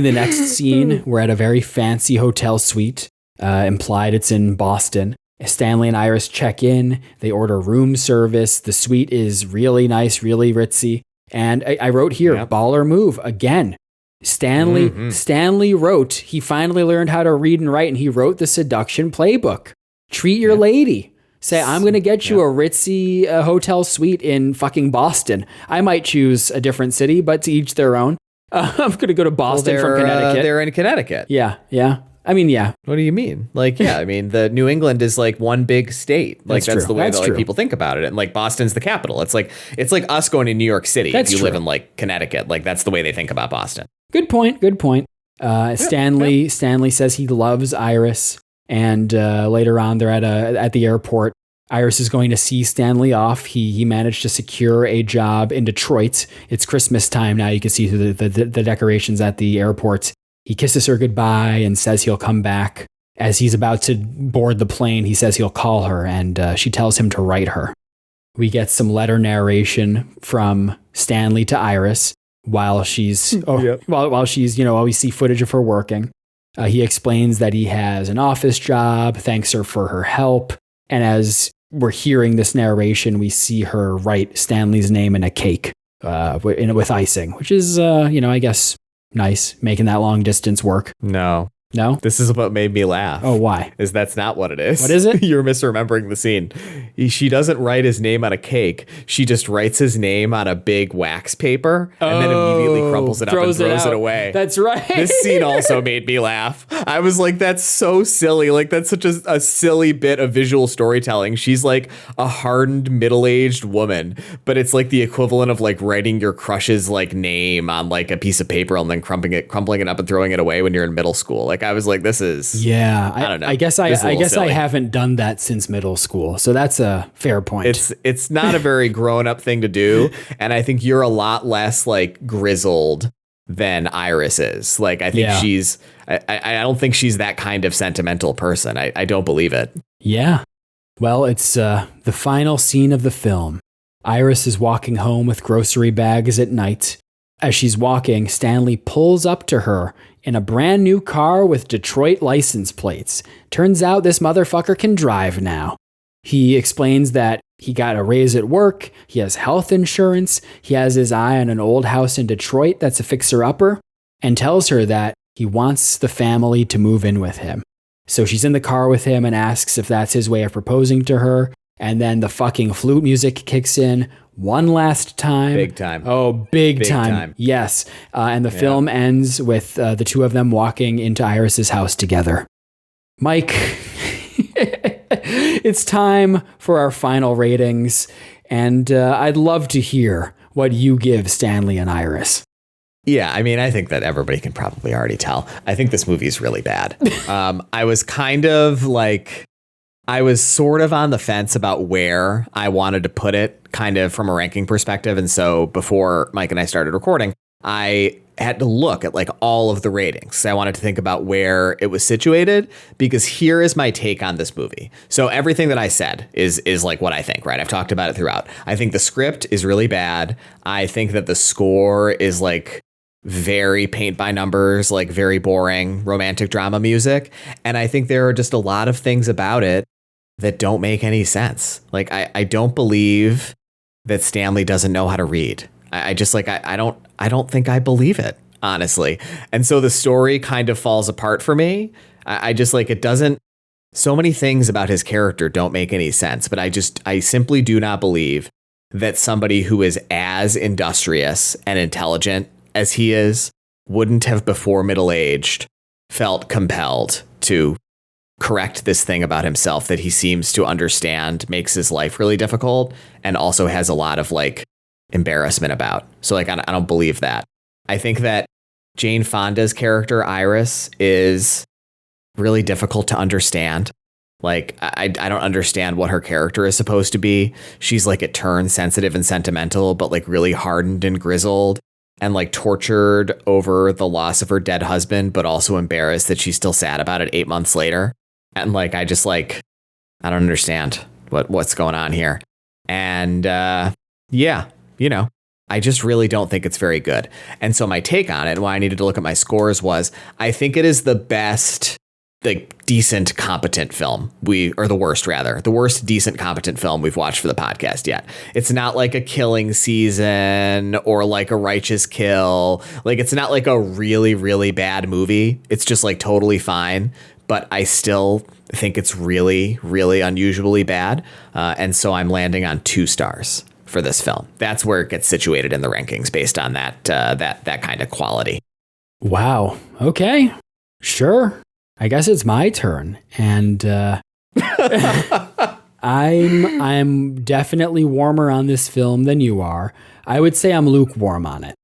the next scene, we're at a very fancy hotel suite. Implied it's in Boston. Stanley and Iris check in. They order room service. The suite is really nice, really ritzy. And I wrote here, baller move again. Stanley wrote, he finally learned how to read and write, and he wrote the seduction playbook. Treat your lady. Say, I'm going to get you a ritzy hotel suite in fucking Boston. I might choose a different city, but to each their own. I'm going to go to Boston from Connecticut.
They're in Connecticut.
Yeah. I mean, yeah.
What do you mean? The New England is one big state. That's the way that people think about it. AndOston's the capital. It's like us going to New York City. If you live in Connecticut, that's the way they think about Boston.
Good point. Stanley says he loves Iris. And later on, they're at the airport. Iris is going to see Stanley off. He managed to secure a job in Detroit. It's Christmas time now. You can see through the decorations at the airport. He kisses her goodbye and says he'll come back. As he's about to board the plane, he says he'll call her, and she tells him to write her. We get some letter narration from Stanley to Iris while she's while we see footage of her working. He explains that he has an office job, thanks her for her help, and as we're hearing this narration, we see her write Stanley's name in a cake with icing, which is, I guess nice, making that long distance work.
No.
No?
This is what made me laugh.
Oh, why?
That's not what it is.
What is it?
You're misremembering the scene. She doesn't write his name on a cake. She just writes his name on a big wax paper and then immediately crumples it up and throws it away.
That's right.
This scene also made me laugh. I was like, that's so silly. Like, that's such a silly bit of visual storytelling. She's like a hardened middle-aged woman, but it's like the equivalent of like writing your crush's like name on like a piece of paper and then crumpling it up and throwing it away when you're in middle school. Like, I was like, this is, I don't know.
I guess I haven't done that since middle school. So that's a fair point.
It's not a very grown up thing to do. And I think you're a lot less like grizzled than Iris is. Like, I think I don't think she's that kind of sentimental person. I don't believe it.
Yeah. Well, it's the final scene of the film. Iris is walking home with grocery bags at night. As she's walking, Stanley pulls up to her in a brand new car with Detroit license plates. Turns out this motherfucker can drive now. He explains that he got a raise at work, he has health insurance, he has his eye on an old house in Detroit that's a fixer-upper, and tells her that he wants the family to move in with him. So she's in the car with him and asks if that's his way of proposing to her, and then the fucking flute music kicks in one last time.
Big time.
Oh, big time. Yes. And the film ends with the two of them walking into Iris's house together. Mike, it's time for our final ratings, and I'd love to hear what you give Stanley and Iris.
Yeah, I mean, I think that everybody can probably already tell. I think this movie is really bad. I was sort of on the fence about where I wanted to put it, kind of from a ranking perspective. And so before Mike and I started recording, I had to look at like all of the ratings. I wanted to think about where it was situated, because here is my take on this movie. So everything that I said is like what I think, right? I've talked about it throughout. I think the script is really bad. I think that the score is like very paint by numbers, like very boring romantic drama music. And I think there are just a lot of things about it that don't make any sense. Like, I don't believe that Stanley doesn't know how to read. I don't think I believe it, honestly. And so the story kind of falls apart for me. I just like, it doesn't, so many things about his character don't make any sense, but I simply do not believe that somebody who is as industrious and intelligent as he is wouldn't have, before middle-aged, felt compelled to correct this thing about himself that he seems to understand makes his life really difficult, and also has a lot of like embarrassment about. So like, I don't believe that. I think that Jane Fonda's character, Iris, is really difficult to understand. Like, I don't understand what her character is supposed to be. She's like at turns sensitive and sentimental, but like really hardened and grizzled, and like tortured over the loss of her dead husband, but also embarrassed that she's still sad about it 8 months later. And like, I just like, I don't understand what's going on here. And I just really don't think it's very good. And so my take on it, and why I needed to look at my scores, was I think it is the best, like, decent, competent film the worst, decent, competent film we've watched for the podcast yet. It's not like a Killing Season or like a Righteous Kill. Like, it's not like a really, really bad movie. It's just like totally fine. But I still think it's really, really unusually bad. And so I'm landing on 2 stars for this film. That's where it gets situated in the rankings based on that kind of quality.
Wow. Okay. Sure. I guess it's my turn. And I'm definitely warmer on this film than you are. I would say I'm lukewarm on it.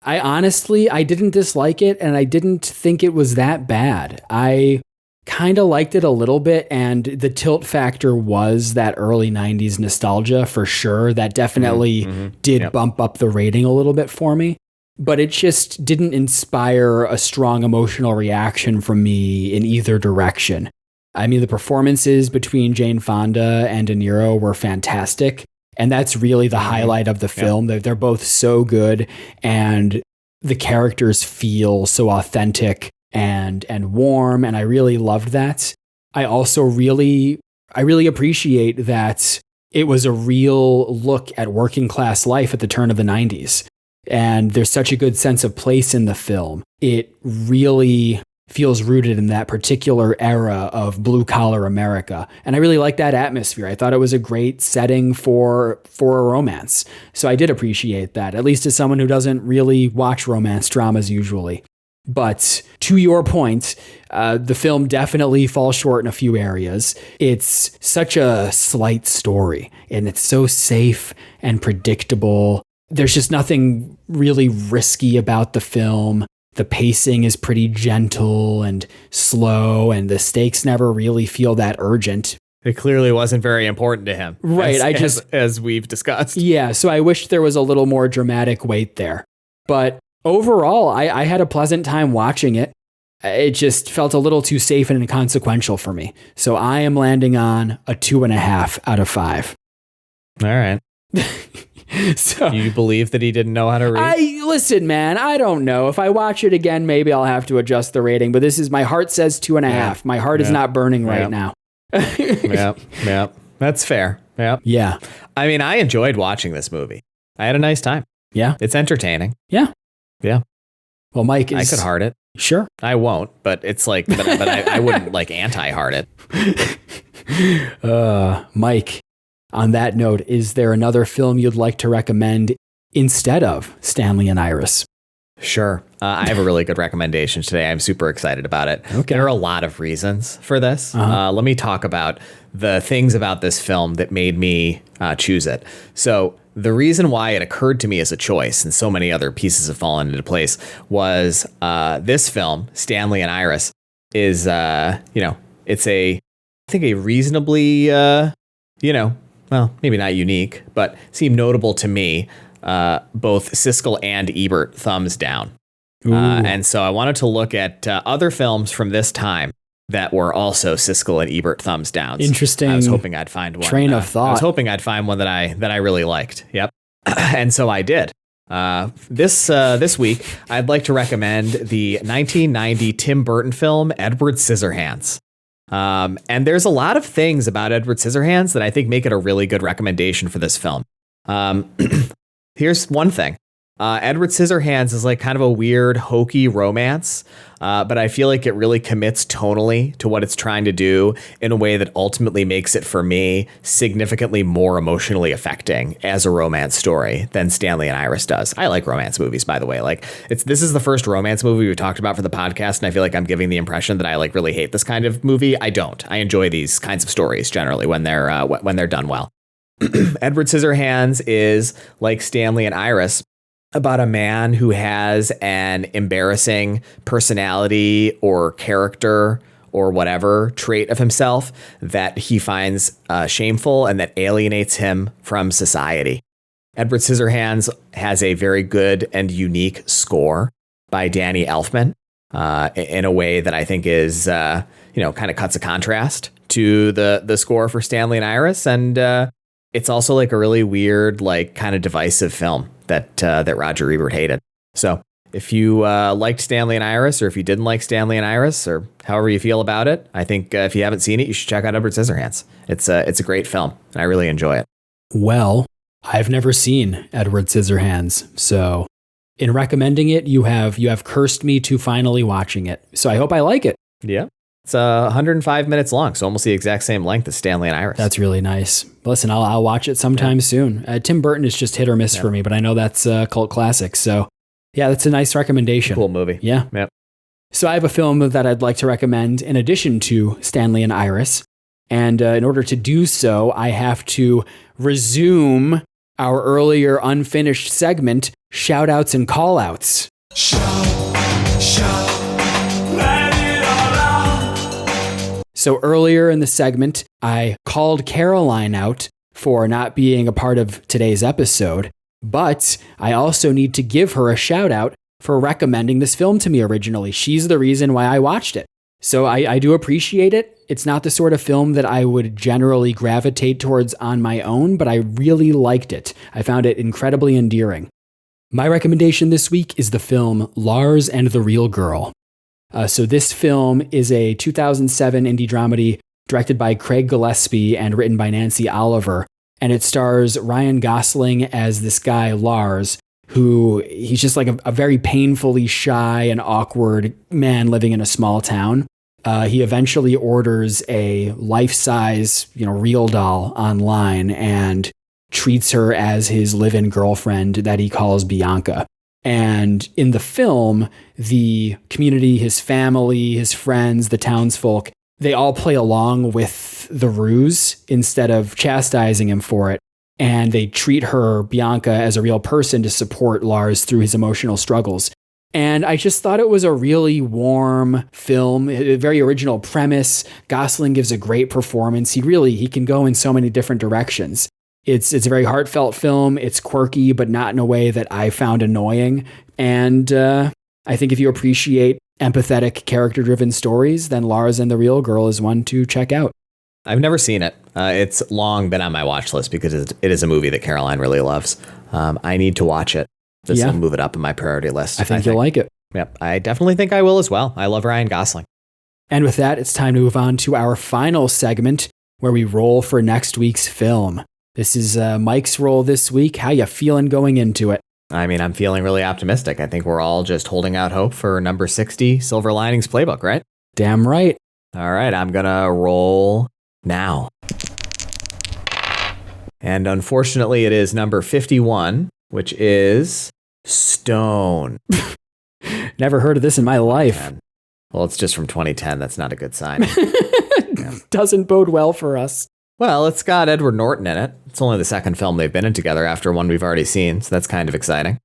I didn't dislike it, and I didn't think it was that bad. I kind of liked it a little bit, and the tilt factor was that early 90s nostalgia for sure. That definitely did bump up the rating a little bit for me, but it just didn't inspire a strong emotional reaction from me in either direction. I mean, the performances between Jane Fonda and De Niro were fantastic, and that's really the highlight of the film. They're both so good, and the characters feel so authentic and warm, and I really loved that. I also really appreciate that it was a real look at working class life at the turn of the 90s. And there's such a good sense of place in the film. It really feels rooted in that particular era of blue collar America. And I really like that atmosphere. I thought it was a great setting for a romance. So I did appreciate that, at least as someone who doesn't really watch romance dramas usually. But to your point, the film definitely falls short in a few areas. It's such a slight story, and it's so safe and predictable. There's just nothing really risky about the film. The pacing is pretty gentle and slow, and the stakes never really feel that urgent.
It clearly wasn't very important to him.
Right.
As we've discussed.
Yeah. So I wish there was a little more dramatic weight there. But overall, I had a pleasant time watching it. It just felt a little too safe and inconsequential for me. So I am landing on a 2.5 out of 5.
All right. So you believe that he didn't know how to read?
Listen, man, I don't know. If I watch it again, maybe I'll have to adjust the rating. But this is, my heart says 2.5. Yeah. My heart is not burning right now.
Yeah. That's fair. Yeah. I mean, I enjoyed watching this movie. I had a nice time.
Yeah.
It's entertaining.
Yeah.
Yeah.
Well, Mike
I could heart it.
Sure.
I won't, but it's like, but I wouldn't like anti-heart
it. Mike, on that note, is there another film you'd like to recommend instead of Stanley and Iris?
Sure. I have a really good recommendation today. I'm super excited about it.
Okay.
There are a lot of reasons for this. Let me talk about the things about this film that made me choose it. So the reason why it occurred to me as a choice, and so many other pieces have fallen into place, was this film, Stanley and Iris, is, it's I think a reasonably, well, maybe not unique, but seemed notable to me. Both Siskel and Ebert thumbs down. And so I wanted to look at other films from this time that were also Siskel and Ebert thumbs downs.
Interesting.
I was hoping I'd find one.
Train of thought.
I was hoping I'd find one that I really liked. Yep. And so I did. This week, I'd like to recommend the 1990 Tim Burton film, Edward Scissorhands. And there's a lot of things about Edward Scissorhands that I think make it a really good recommendation for this film. Here's one thing. Edward Scissorhands is like kind of a weird, hokey romance, but I feel like it really commits tonally to what it's trying to do in a way that ultimately makes it, for me, significantly more emotionally affecting as a romance story than Stanley and Iris does. I like romance movies, by the way. Like, this is the first romance movie we've talked about for the podcast, and I feel like I'm giving the impression that I like really hate this kind of movie. I don't. I enjoy these kinds of stories generally when they're done well. Edward Scissorhands is, like Stanley and Iris, about a man who has an embarrassing personality or character or whatever trait of himself that he finds shameful and that alienates him from society. Edward Scissorhands has a very good and unique score by Danny Elfman in a way that I think is, kind of cuts a contrast to the score for Stanley and Iris. And it's also like a really weird, like kind of divisive film that Roger Ebert hated. So if you liked Stanley and Iris, or if you didn't like Stanley and Iris, or however you feel about it, I think if you haven't seen it, you should check out Edward Scissorhands. It's a great film, and I really enjoy it.
Well, I've never seen Edward Scissorhands, so in recommending it, you have cursed me to finally watching it. So I hope I like it.
Yeah. It's 105 minutes long, so almost the exact same length as Stanley and Iris.
That's really nice. Listen, I'll watch it sometime soon. Tim Burton is just hit or miss for me, but I know that's a cult classic. So, yeah, that's a nice recommendation.
Cool movie.
Yeah.
Yep.
So I have a film that I'd like to recommend in addition to Stanley and Iris. And in order to do so, I have to resume our earlier unfinished segment, shout-outs and call-outs. So earlier in the segment, I called Caroline out for not being a part of today's episode, but I also need to give her a shout out for recommending this film to me originally. She's the reason why I watched it. So I do appreciate it. It's not the sort of film that I would generally gravitate towards on my own, but I really liked it. I found it incredibly endearing. My recommendation this week is the film Lars and the Real Girl. So this film is a 2007 indie dramedy directed by Craig Gillespie and written by Nancy Oliver. And it stars Ryan Gosling as this guy, Lars, who he's just like a very painfully shy and awkward man living in a small town. He eventually orders a life-size, real doll online and treats her as his live-in girlfriend that he calls Bianca. And in the film, the community, his family, his friends, the townsfolk, they all play along with the ruse instead of chastising him for it. And they treat her, Bianca, as a real person to support Lars through his emotional struggles. And I just thought it was a really warm film, a very original premise. Gosling gives a great performance. He can go in so many different directions. It's a very heartfelt film. It's quirky, but not in a way that I found annoying. And I think if you appreciate empathetic, character-driven stories, then Lars and the Real Girl is one to check out.
I've never seen it. It's long been on my watch list because it is a movie that Caroline really loves. I need to watch it. This will move it up in my priority list.
I think you'll like it.
Yep, I definitely think I will as well. I love Ryan Gosling.
And with that, it's time to move on to our final segment where we roll for next week's film. This is Mike's role this week. How you feeling going into it?
I mean, I'm feeling really optimistic. I think we're all just holding out hope for number 60, Silver Linings Playbook, right?
Damn right.
All right, I'm going to roll now. And unfortunately, it is number 51, which is Stone.
Never heard of this in my life.
Man. Well, it's just from 2010. That's not a good sign.
Doesn't bode well for us.
Well, it's got Edward Norton in it. It's only the second film they've been in together after one we've already seen, so that's kind of exciting.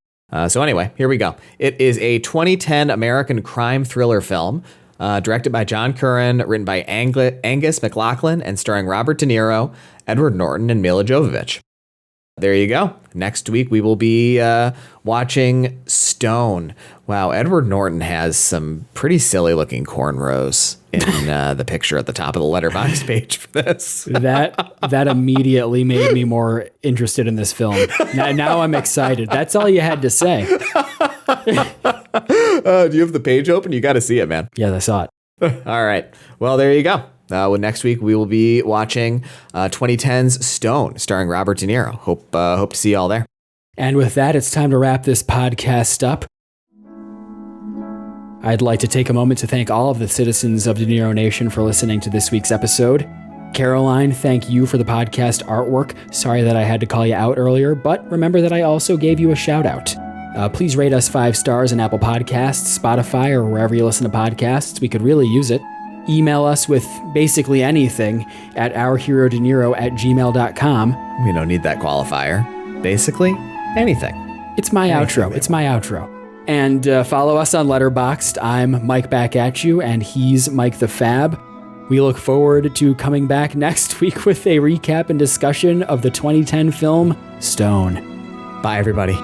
So anyway, here we go. It is a 2010 American crime thriller film, directed by John Curran, written by Angus MacLachlan, and starring Robert De Niro, Edward Norton, and Mila Jovovich. There you go. Next week, we will be watching Stone. Wow, Edward Norton has some pretty silly-looking cornrows in the picture at the top of the letterbox page for this.
That immediately made me more interested in this film. Now I'm excited. That's all you had to say.
Do you have the page open? You got to see it, man.
Yes, I saw it.
All right. Well, there you go. Next week, we will be watching 2010's Stone, starring Robert De Niro. Hope to see you all there.
And with that, it's time to wrap this podcast up. I'd like to take a moment to thank all of the citizens of De Niro Nation for listening to this week's episode. Caroline, thank you for the podcast artwork. Sorry that I had to call you out earlier, but remember that I also gave you a shout out. Please rate us 5 stars on Apple Podcasts, Spotify, or wherever you listen to podcasts. We could really use it. Email us with basically anything at ourherodeniro@gmail.com.
We don't need that qualifier. Basically, anything.
It's my outro. It's my outro. And follow us on Letterboxd. I'm Mike Back At You, and he's Mike the Fab. We look forward to coming back next week with a recap and discussion of the 2010 film Stone.
Bye, everybody.